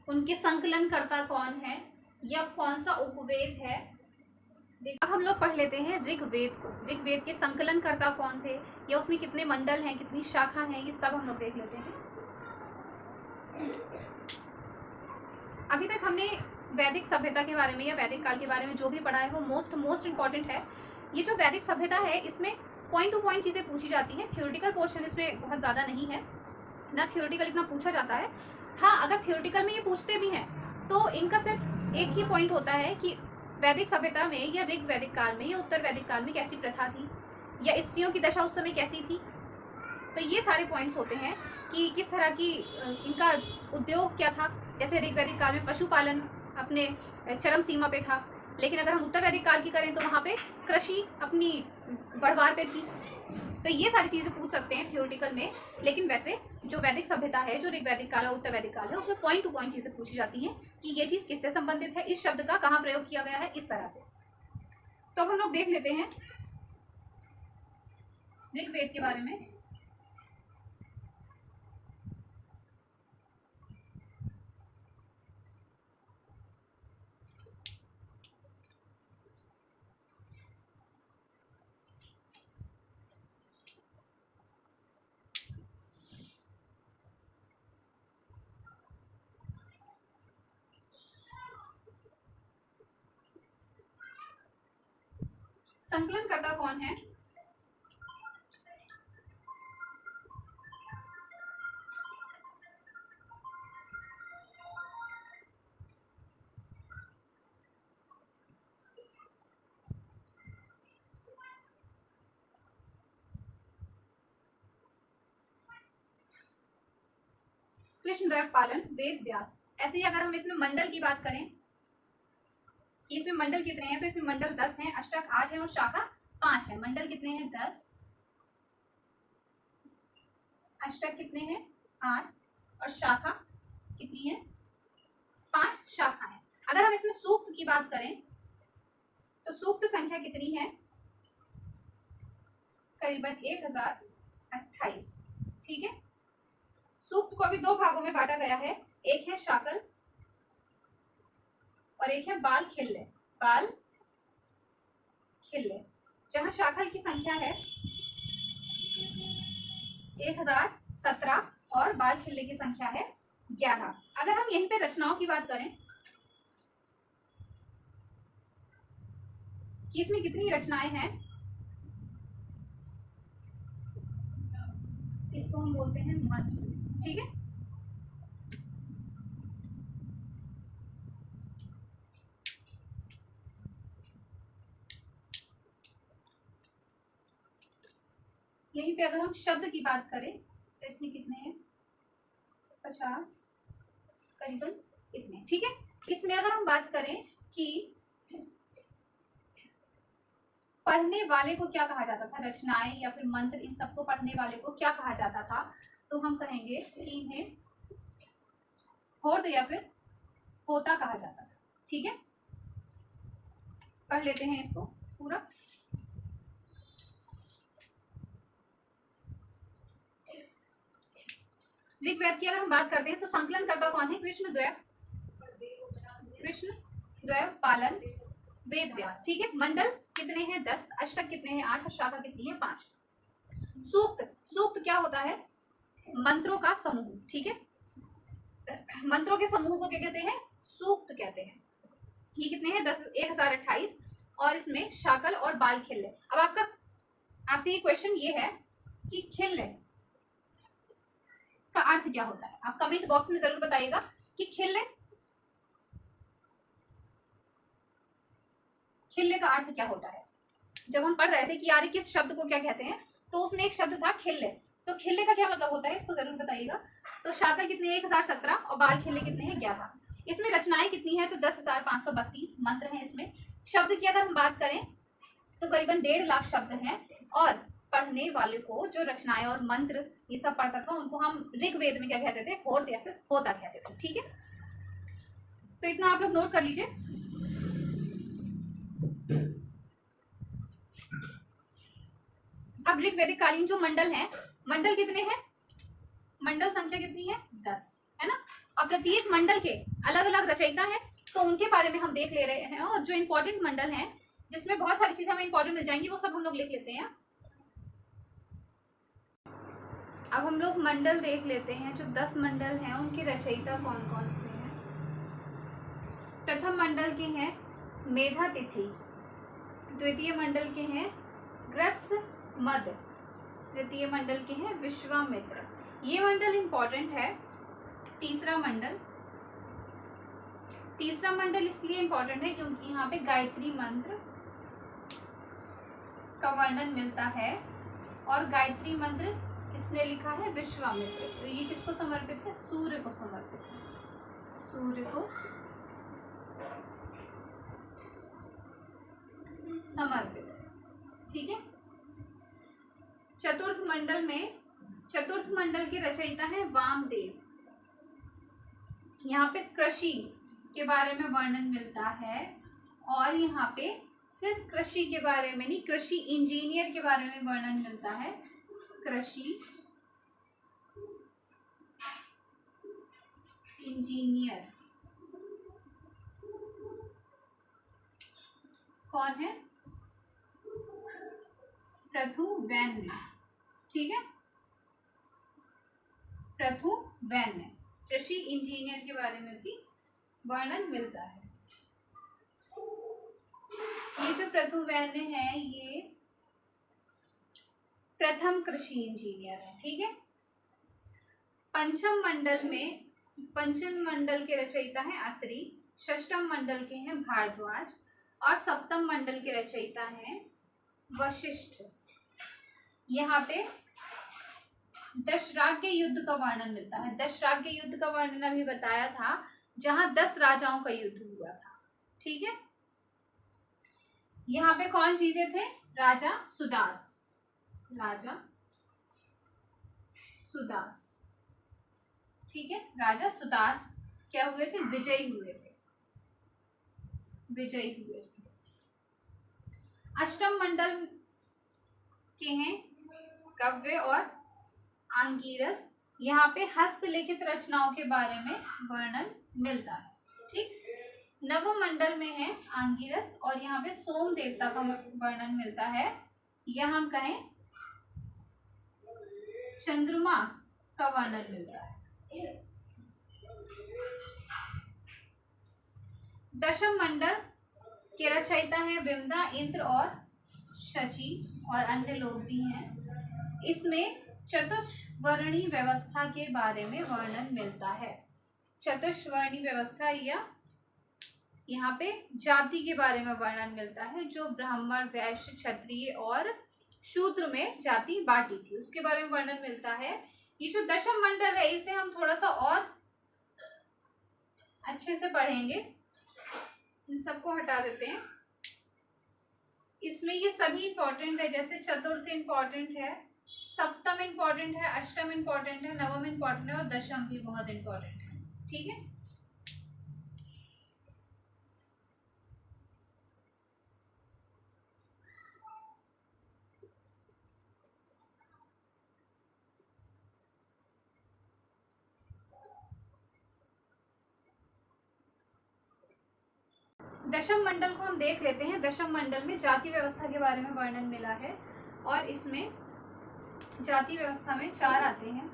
उनके संकलनकर्ता कौन है, या कौन सा उपवेद है। अब हम लोग पढ़ लेते हैं ऋग्वेद को। ऋग्वेद के संकलनकर्ता कौन थे, या उसमें कितने मंडल हैं, कितनी शाखा हैं, ये सब हम लोग देख लेते हैं। अभी तक हमने वैदिक सभ्यता के बारे में या वैदिक काल के बारे में जो भी पढ़ा है वो मोस्ट इंपॉर्टेंट है। ये जो वैदिक सभ्यता है, इसमें पॉइंट टू पॉइंट चीज़ें पूछी जाती हैं। थ्योरेटिकल पोर्शन इसमें बहुत ज़्यादा नहीं है, ना थ्योरेटिकल इतना पूछा जाता है। हाँ, अगर थ्योरेटिकल में ये पूछते भी हैं तो इनका सिर्फ एक ही पॉइंट होता है कि वैदिक सभ्यता में या ऋग वैदिक काल में या उत्तर वैदिक काल में कैसी प्रथा थी, या स्त्रियों की दशा उस समय कैसी थी। तो ये सारे पॉइंट्स होते हैं कि किस तरह की इनका उद्योग क्या था। जैसे ऋग वैदिक काल में पशुपालन अपने चरम सीमा पे था, लेकिन अगर हम उत्तर वैदिक काल की करें तो वहाँ पे कृषि अपनी बढ़वार पे थी। तो ये सारी चीज़ें पूछ सकते हैं थियोरिटिकल में, लेकिन वैसे जो वैदिक सभ्यता है, जो ऋग वैदिक काल और उत्तर वैदिक काल है, उसमें पॉइंट टू पॉइंट चीज़ें पूछी जाती हैं कि ये चीज़ किससे संबंधित है, इस शब्द का कहाँ प्रयोग किया गया है, इस तरह से। तो अब हम लोग देख लेते हैं ऋग्वेद के बारे में। संकलन करता कौन है? कृष्णद्वैपायन पालन वेद व्यास। ऐसे ही अगर हम इसमें मंडल की बात करें कि इसमें मंडल कितने हैं, तो इसमें मंडल 10 हैं, अष्टक 8 है और शाखा 5 है। मंडल कितने हैं? 10, अष्टक कितने हैं? 8 और शाखा कितनी है? 5 शाखा है। अगर हम इसमें सूक्त की बात करें तो सूक्त संख्या कितनी है? करीबन 1028। ठीक है। सूक्त को अभी दो भागों में बांटा गया है, एक है शाकल और एक है बाल खिल्ले। बाल खिल्ले, जहां शाकल की संख्या है 1017 और बाल खिल्ले की संख्या है 11। अगर हम यहीं पे रचनाओं की बात करें कि इसमें कितनी रचनाएं हैं, इसको हम बोलते हैं मंत्र। ठीक है। यहीं पे अगर हम शब्द की बात करें तो इसमें कितने हैं? 50 करीबन इतने। ठीक है। इसमें अगर हम बात करें कि पढ़ने वाले को क्या कहा जाता था, रचनाएं या फिर मंत्र, इन सबको पढ़ने वाले को क्या कहा जाता था, तो हम कहेंगे कि इन्हें होर्द या फिर होता कहा जाता था। ठीक है। पढ़ लेते हैं इसको पूरा। ऋग्वेद की अगर हम बात करते हैं तो संकलन करता कौन है? कृष्णद्वैपायन पालन वेद व्यास। ठीक है। मंडल कितने हैं? 10, अष्टक कितने हैं? 8 और शाखा कितनी है? 5। सूक्त क्या होता है? मंत्रों का समूह। ठीक है। मंत्रों के समूह को क्या कहते हैं? सूक्त कहते हैं। ये कितने हैं? 1028 और इसमें शाकल और बाल खिल्ले। अब आपसे ये क्वेश्चन ये है कि खिल्ले का अर्थ क्या होता है? आप कमेंट बॉक्स में जरूर बताइएगा कि खिल्ले का अर्थ क्या होता है। जब हम पढ़ रहे थे कि यार किस शब्द को क्या कहते हैं, तो उसमें एक शब्द था खिल्ले। तो खिल्ले का क्या मतलब होता है, इसको जरूर बताइएगा। तो शाकल कितने हैं? 1017 और बाल खिल्ले कितने हैं? 11। इसमें रचनाएं कितनी है? तो 10,532 मंत्र हैं इसमें। शब्द की अगर हम बात करें तो करीबन 1.5 लाख शब्द हैं, और पढ़ने वाले को जो रचनाएं और मंत्र ये सब पढ़ता था उनको हम ऋग्वेद में क्या कहते थे? होर्द या फिर होता कहते थे। ठीक है। तो इतना आप लोग नोट कर लीजिए। अब ऋग्वैदिक कालीन जो मंडल हैं, मंडल कितने हैं? मंडल संख्या कितनी है? 10 है ना। अब प्रत्येक मंडल के अलग अलग रचयिता हैं, तो उनके बारे में हम देख ले रहे हैं। और जो इंपॉर्टेंट मंडल हैं जिसमें बहुत सारी चीजें हमें इंपॉर्टेंट मिल जाएंगी, वो सब हम लोग लिख लेते हैं। अब हम लोग मंडल देख लेते हैं। जो 10 मंडल हैं उनके रचयिता कौन कौन से हैं। प्रथम मंडल के हैं मेधातिथि, द्वितीय मंडल के हैं ग्रत्स मद, तृतीय मंडल के हैं विश्वामित्र। ये मंडल इंपॉर्टेंट है। तीसरा मंडल तीसरा मंडल इसलिए इंपॉर्टेंट है क्योंकि यहाँ पे गायत्री मंत्र का वर्णन मिलता है, और गायत्री मंत्र किसने लिखा है? विश्वामित्र। तो ये किसको समर्पित है? सूर्य को समर्पित है, सूर्य को समर्पित है। ठीक है। चतुर्थ मंडल के रचयिता हैं वामदेव। यहाँ पे कृषि के बारे में वर्णन मिलता है, और यहाँ पे सिर्फ कृषि के बारे में नहीं, कृषि इंजीनियर के बारे में वर्णन मिलता है। कृषि इंजीनियर कौन है? पृथुवैन्य। ठीक है, पृथुवैन्य कृषि इंजीनियर के बारे में भी वर्णन मिलता है। ये जो पृथुवैन्य है ये प्रथम कृषि इंजीनियर है। ठीक है। पंचम मंडल के रचयिता हैं अत्रि, षष्ठम मंडल के हैं भारद्वाज, और सप्तम मंडल के रचयिता हैं वशिष्ठ। यहाँ पे दशराग्य युद्ध का वर्णन मिलता है। दशराग्य युद्ध का वर्णन अभी बताया था, जहां 10 राजाओं का युद्ध हुआ था। ठीक है। यहाँ पे कौन जीते थे? राजा सुदास। ठीक है, राजा सुदास क्या हुए थे? विजयी हुए थे। अष्टम मंडल के हैं कव्य और आंगिरस। यहाँ पे हस्तलिखित रचनाओं के बारे में वर्णन मिलता है। ठीक। नवम मंडल में है आंगिरस, और यहाँ पे सोम देवता का वर्णन मिलता है, या हम कहें चंद्रमा का वर्णन मिलता है। दशम मंडल के रचयिता हैं विमदा, इंद्र और शची, और अन्य लोग भी हैं। इसमें चतुष्वर्णी व्यवस्था के बारे में वर्णन मिलता है। चतुष्वर्णी व्यवस्था या यहाँ पे जाति के बारे में वर्णन मिलता है, जो ब्राह्मण, वैश्य, क्षत्रिय और शूद्र में जाति बांटी थी, उसके बारे में वर्णन मिलता है। ये जो दशम मंडल है इसे हम थोड़ा सा और अच्छे से पढ़ेंगे। इन सबको हटा देते हैं। इसमें ये सभी इंपॉर्टेंट है, जैसे चतुर्थ इंपॉर्टेंट है, सप्तम इंपॉर्टेंट है, अष्टम इंपॉर्टेंट है, नवम इंपॉर्टेंट है, और दशम भी बहुत इंपॉर्टेंट है। ठीक है। दशम मंडल को हम देख लेते हैं। दशम मंडल में जाति व्यवस्था के बारे में वर्णन मिला है, और इसमें जाति व्यवस्था में 4 आते हैं: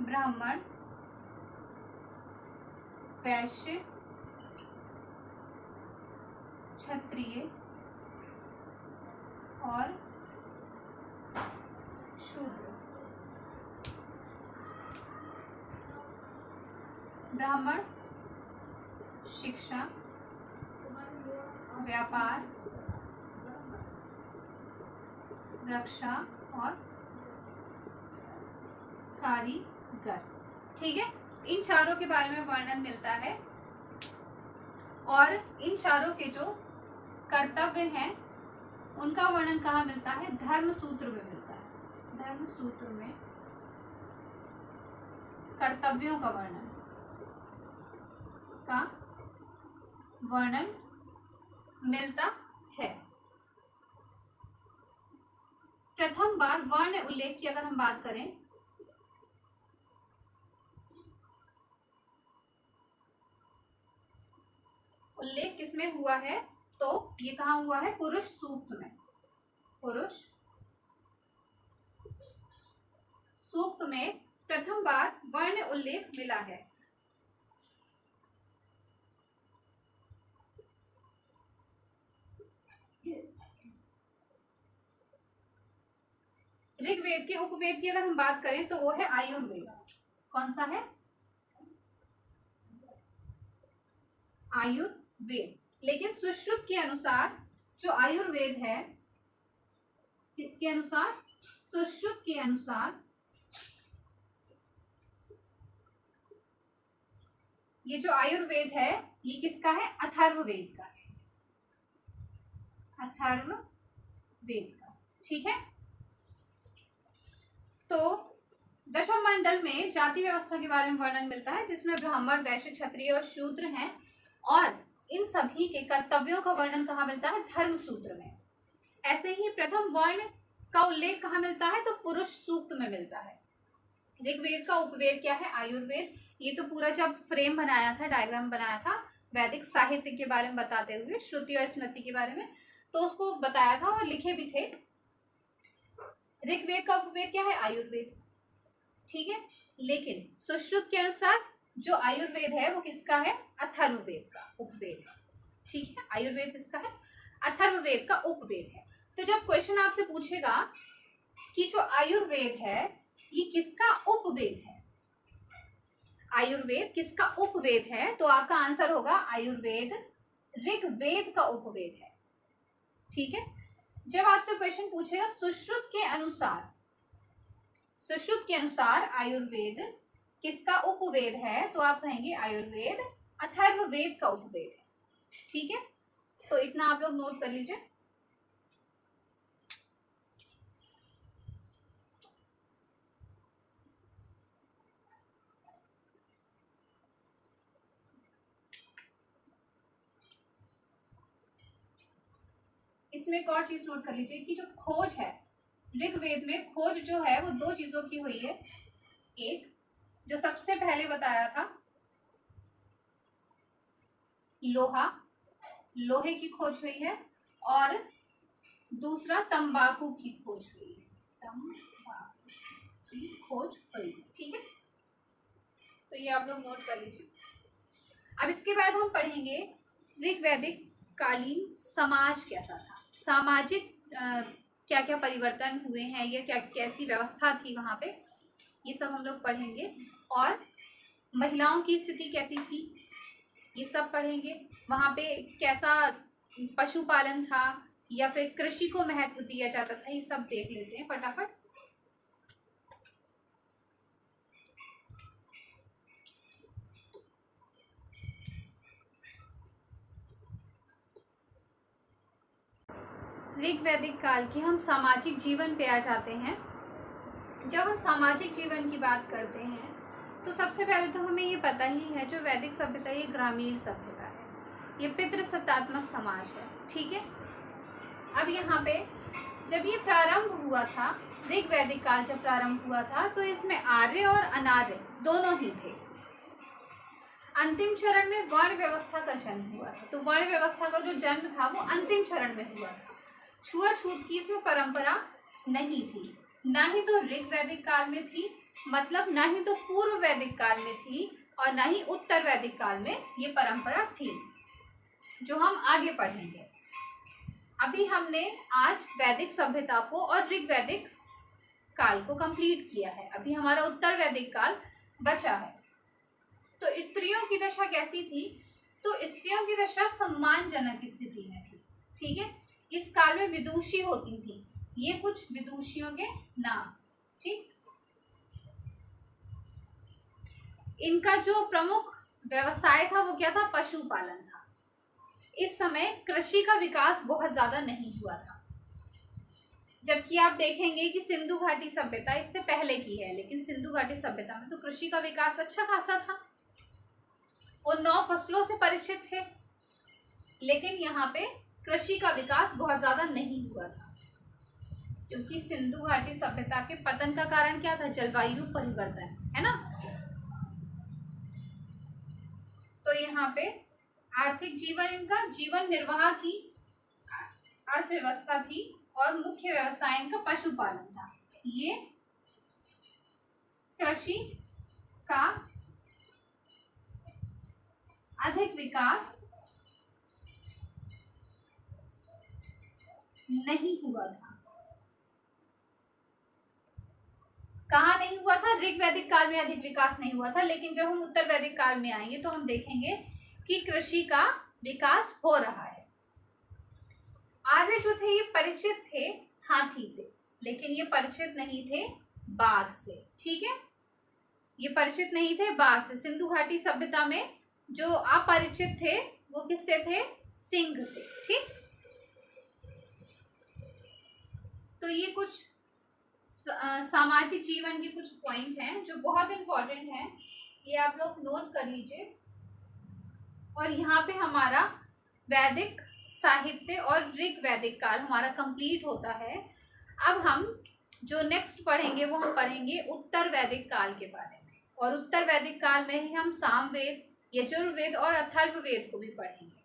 ब्राह्मण, वैश्य, क्षत्रिय और शूद्र। ब्राह्मण शिक्षा, व्यापार, रक्षा और कारीगर। ठीक है। इन चारों के बारे में वर्णन मिलता है, और इन चारों के जो कर्तव्य हैं उनका वर्णन कहाँ मिलता है? धर्म सूत्र में मिलता है। धर्म सूत्र में कर्तव्यों का वर्णन मिलता है। प्रथम बार वर्ण उल्लेख की अगर हम बात करें, उल्लेख किसमें हुआ है? तो ये कहाँ हुआ है? पुरुष सूक्त में। पुरुष सूक्त में प्रथम बार वर्ण उल्लेख मिला है। ऋग्वेद के उपवेद की अगर हम बात करें तो वो है आयुर्वेद। कौन सा है? आयुर्वेद। लेकिन सुश्रुत के अनुसार जो आयुर्वेद है, किसके अनुसार? सुश्रुत के अनुसार ये जो आयुर्वेद है ये किसका है? अथर्ववेद का है, अथर्ववेद का। ठीक है। तो दशम मंडल में जाति व्यवस्था के बारे में वर्णन मिलता है, जिसमें ब्राह्मण, वैश्य, क्षत्रिय और शूद्र हैं, और इन सभी के कर्तव्यों का वर्णन कहाँ मिलता है? धर्म सूत्र में। ऐसे ही प्रथम वर्ण का उल्लेख कहाँ मिलता है? तो पुरुष सूक्त में मिलता है। ऋग्वेद का उपवेद क्या है? आयुर्वेद। ये तो पूरा जब फ्रेम बनाया था, डायग्राम बनाया था वैदिक साहित्य के बारे में बताते हुए, श्रुति और स्मृति के बारे में, तो उसको बताया था और लिखे भी थे। ऋग्वेद का उपवेद क्या है? आयुर्वेद। ठीक है। लेकिन सुश्रुत के अनुसार जो आयुर्वेद है वो किसका है? अथर्ववेद का उपवेद। ठीक है। आयुर्वेद किसका है? अथर्ववेद का उपवेद है। तो जब क्वेश्चन आपसे पूछेगा कि जो आयुर्वेद है ये किसका उपवेद है, आयुर्वेद किसका उपवेद है, तो आपका आंसर होगा आयुर्वेद ऋग्वेद का उपवेद है। ठीक है। जब आपसे क्वेश्चन पूछेगा सुश्रुत के अनुसार, सुश्रुत के अनुसार आयुर्वेद किसका उपवेद है, तो आप कहेंगे आयुर्वेद अथर्ववेद का उपवेद है। ठीक है। तो इतना आप लोग नोट कर लीजिए। इसमें एक और चीज नोट कर लीजिए कि जो खोज है ऋग्वेद में, खोज जो है वो दो चीजों की हुई है। एक जो सबसे पहले बताया था लोहा, लोहे की खोज हुई है, और दूसरा तंबाकू की खोज हुई है, तंबाकू की खोज हुई है। ठीक है। तो ये आप लोग नोट कर लीजिए। अब इसके बाद हम पढ़ेंगे ऋग्वैदिक कालीन समाज कैसा था, सामाजिक क्या क्या परिवर्तन हुए हैं, या क्या कैसी व्यवस्था थी वहां पे, ये सब हम लोग पढ़ेंगे। और महिलाओं की स्थिति कैसी थी ये सब पढ़ेंगे। वहां पे कैसा पशुपालन था या फिर कृषि को महत्व दिया जाता था, ये सब देख लेते हैं फटाफट। ऋग्वैदिक काल की हम सामाजिक जीवन पे आ जाते हैं। जब हम सामाजिक जीवन की बात करते हैं तो सबसे पहले तो हमें ये पता ही है जो वैदिक सभ्यता ये ग्रामीण सभ्यता है, ये पितृसत्तात्मक समाज है। ठीक है। अब यहाँ पे जब ये प्रारंभ हुआ था, ऋग्वैदिक काल जब प्रारंभ हुआ था, तो इसमें आर्य और अनार्य दोनों ही थे। अंतिम चरण में वर्ण व्यवस्था का जन्म हुआ था। तो वर्ण व्यवस्था का जो जन्म था वो अंतिम चरण में हुआ था। छुआछूत की इसमें परंपरा नहीं थी, ना ही तो ऋग्वैदिक काल में थी, मतलब ना ही तो पूर्व वैदिक काल में थी, और ना ही उत्तर वैदिक काल में ये परंपरा थी, जो हम आगे पढ़ेंगे। अभी हमने आज वैदिक सभ्यता को और ऋग्वैदिक काल को कंप्लीट किया है, अभी हमारा उत्तर वैदिक काल बचा है। तो स्त्रियों की दशा कैसी थी? तो स्त्रियों की दशा सम्मानजनक स्थिति में थी। ठीक है। इस काल में विदुषी होती थी, ये कुछ विदुषियों के नाम। ठीक। इनका जो प्रमुख व्यवसाय था वो क्या था? पशुपालन था। इस समय कृषि का विकास बहुत ज्यादा नहीं हुआ था, जबकि आप देखेंगे कि सिंधु घाटी सभ्यता इससे पहले की है, लेकिन सिंधु घाटी सभ्यता में तो कृषि का विकास अच्छा खासा था, वो 9 फसलों से परिचित थे, लेकिन यहाँ पे कृषि का विकास बहुत ज्यादा नहीं हुआ था, क्योंकि सिंधु घाटी सभ्यता के पतन का कारण क्या था? जलवायु परिवर्तन, है ना। तो यहाँ पे आर्थिक जीवन, इनका जीवन निर्वाह की अर्थव्यवस्था थी, और मुख्य व्यवसाय इनका पशुपालन था। ये कृषि का अधिक विकास नहीं हुआ था। कहाँ नहीं हुआ था? ऋग्वैदिक काल में अधिक विकास नहीं हुआ था, लेकिन जब हम उत्तर वैदिक काल में आएंगे तो हम देखेंगे कि कृषि का विकास हो रहा है। आर्य जो थे ये परिचित थे हाथी से, लेकिन ये परिचित नहीं थे बाघ से। ठीक है, ये परिचित नहीं थे बाघ से। सिंधु घाटी सभ्यता में जो अपरिचित थे वो किससे थे? सिंह से। ठीक, तो ये कुछ सामाजिक जीवन के कुछ पॉइंट हैं जो बहुत इंपॉर्टेंट हैं, ये आप लोग नोट कर लीजिए। और यहाँ पे हमारा वैदिक साहित्य और ऋग वैदिक काल हमारा कंप्लीट होता है। अब हम जो नेक्स्ट पढ़ेंगे वो हम पढ़ेंगे उत्तर वैदिक काल के बारे में, और उत्तर वैदिक काल में ही हम सामवेद, यजुर्वेद और अथर्ववेद को भी पढ़ेंगे।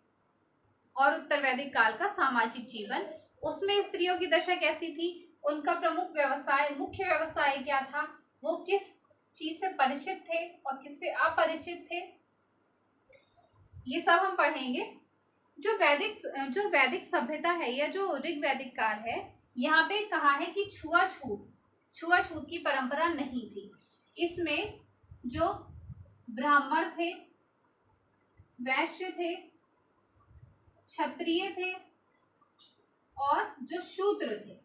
और उत्तर वैदिक काल का सामाजिक जीवन, उसमें स्त्रियों की दशा कैसी थी, उनका प्रमुख व्यवसाय, मुख्य व्यवसाय क्या था, वो किस चीज से परिचित थे और किससे अपरिचित थे, ये सब हम पढ़ेंगे। जो वैदिक सभ्यता है या जो ऋग वैदिक काल है, यहाँ पे कहा है कि छुआछूत की परंपरा नहीं थी। इसमें जो ब्राह्मण थे, वैश्य थे, क्षत्रिय थे और जो शूद्र थे,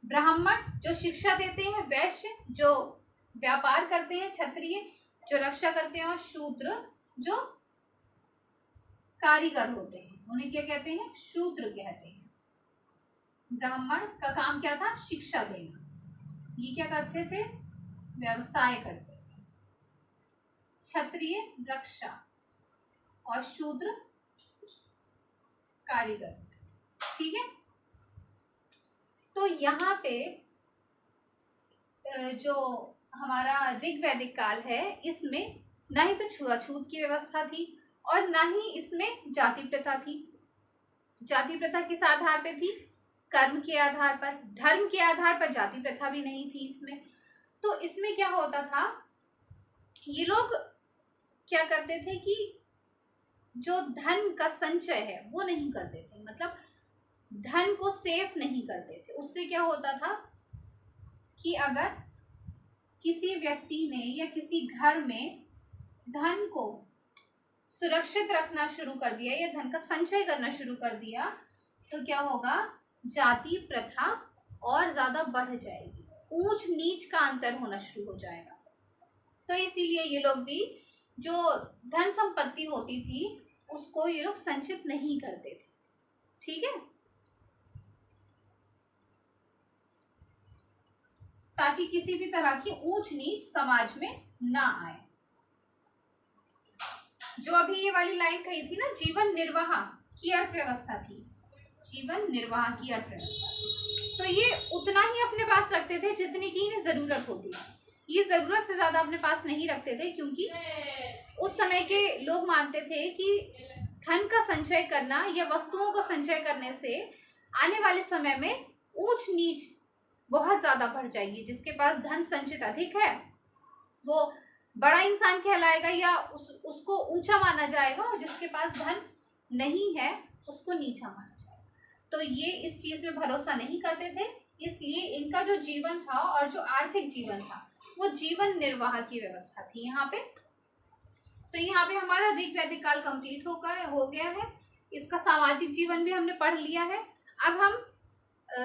ब्राह्मण जो शिक्षा देते हैं, वैश्य जो व्यापार करते हैं, क्षत्रिय जो रक्षा करते हैं और शूद्र जो कारीगर होते हैं, उन्हें क्या कहते हैं? शूद्र कहते हैं। ब्राह्मण का काम क्या था? शिक्षा देना। ये क्या करते थे? व्यवसाय करते थे। क्षत्रिय रक्षा और शूद्र कारीगर। ठीक है, तो यहाँ पे जो हमारा ऋग वैदिक काल है, इसमें ना ही तो छुआछूत की व्यवस्था थी और ना ही इसमें जाति प्रथा थी। जाति प्रथा किस आधार पे थी? कर्म के आधार पर। धर्म के आधार पर जाति प्रथा भी नहीं थी इसमें। तो इसमें क्या होता था, ये लोग क्या करते थे कि जो धन का संचय है वो नहीं करते थे, मतलब धन को सेफ नहीं करते थे। उससे क्या होता था कि अगर किसी व्यक्ति ने या किसी घर में धन को सुरक्षित रखना शुरू कर दिया या धन का संचय करना शुरू कर दिया, तो क्या होगा? जाति प्रथा और ज्यादा बढ़ जाएगी, ऊंच नीच का अंतर होना शुरू हो जाएगा। तो इसीलिए ये लोग भी जो धन संपत्ति होती थी उसको ये लोग संचित नहीं करते थे। ठीक है, ताकि किसी भी तरह की ऊंच नीच समाज में ना आए। जो अभी ये वाली लाइन कही थी ना, जीवन निर्वाह की अर्थव्यवस्था थी, जीवन निर्वाह की अर्थव्यवस्था, तो ये उतना ही अपने पास रखते थे जितनी की इन्हें जरूरत होती है। ये जरूरत से ज्यादा अपने पास नहीं रखते थे, क्योंकि उस समय के लोग मानते थे कि धन का संचय करना या वस्तुओं को संचय करने से आने वाले समय में ऊंच नीच बहुत ज्यादा बढ़ जाएगी। जिसके पास धन संचित अधिक है वो बड़ा इंसान कहलाएगा या उसको ऊंचा माना जाएगा, और जिसके पास धन नहीं है उसको नीचा माना जाएगा। तो ये इस चीज में भरोसा नहीं करते थे, इसलिए इनका जो जीवन था और जो आर्थिक जीवन था वो जीवन निर्वाह की व्यवस्था थी यहाँ पे। तो यहाँ पे हमारा ऋग वैदिक काल कंप्लीट हो गया है। इसका सामाजिक जीवन भी हमने पढ़ लिया है। अब हम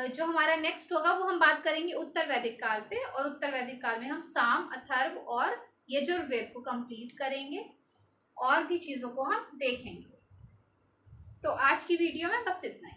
जो हमारा नेक्स्ट होगा वो हम बात करेंगे उत्तर वैदिक काल पे, और उत्तर वैदिक काल में हम साम, अथर्व और यजुर्वेद को कंप्लीट करेंगे और भी चीज़ों को हम देखेंगे। तो आज की वीडियो में बस इतना ही।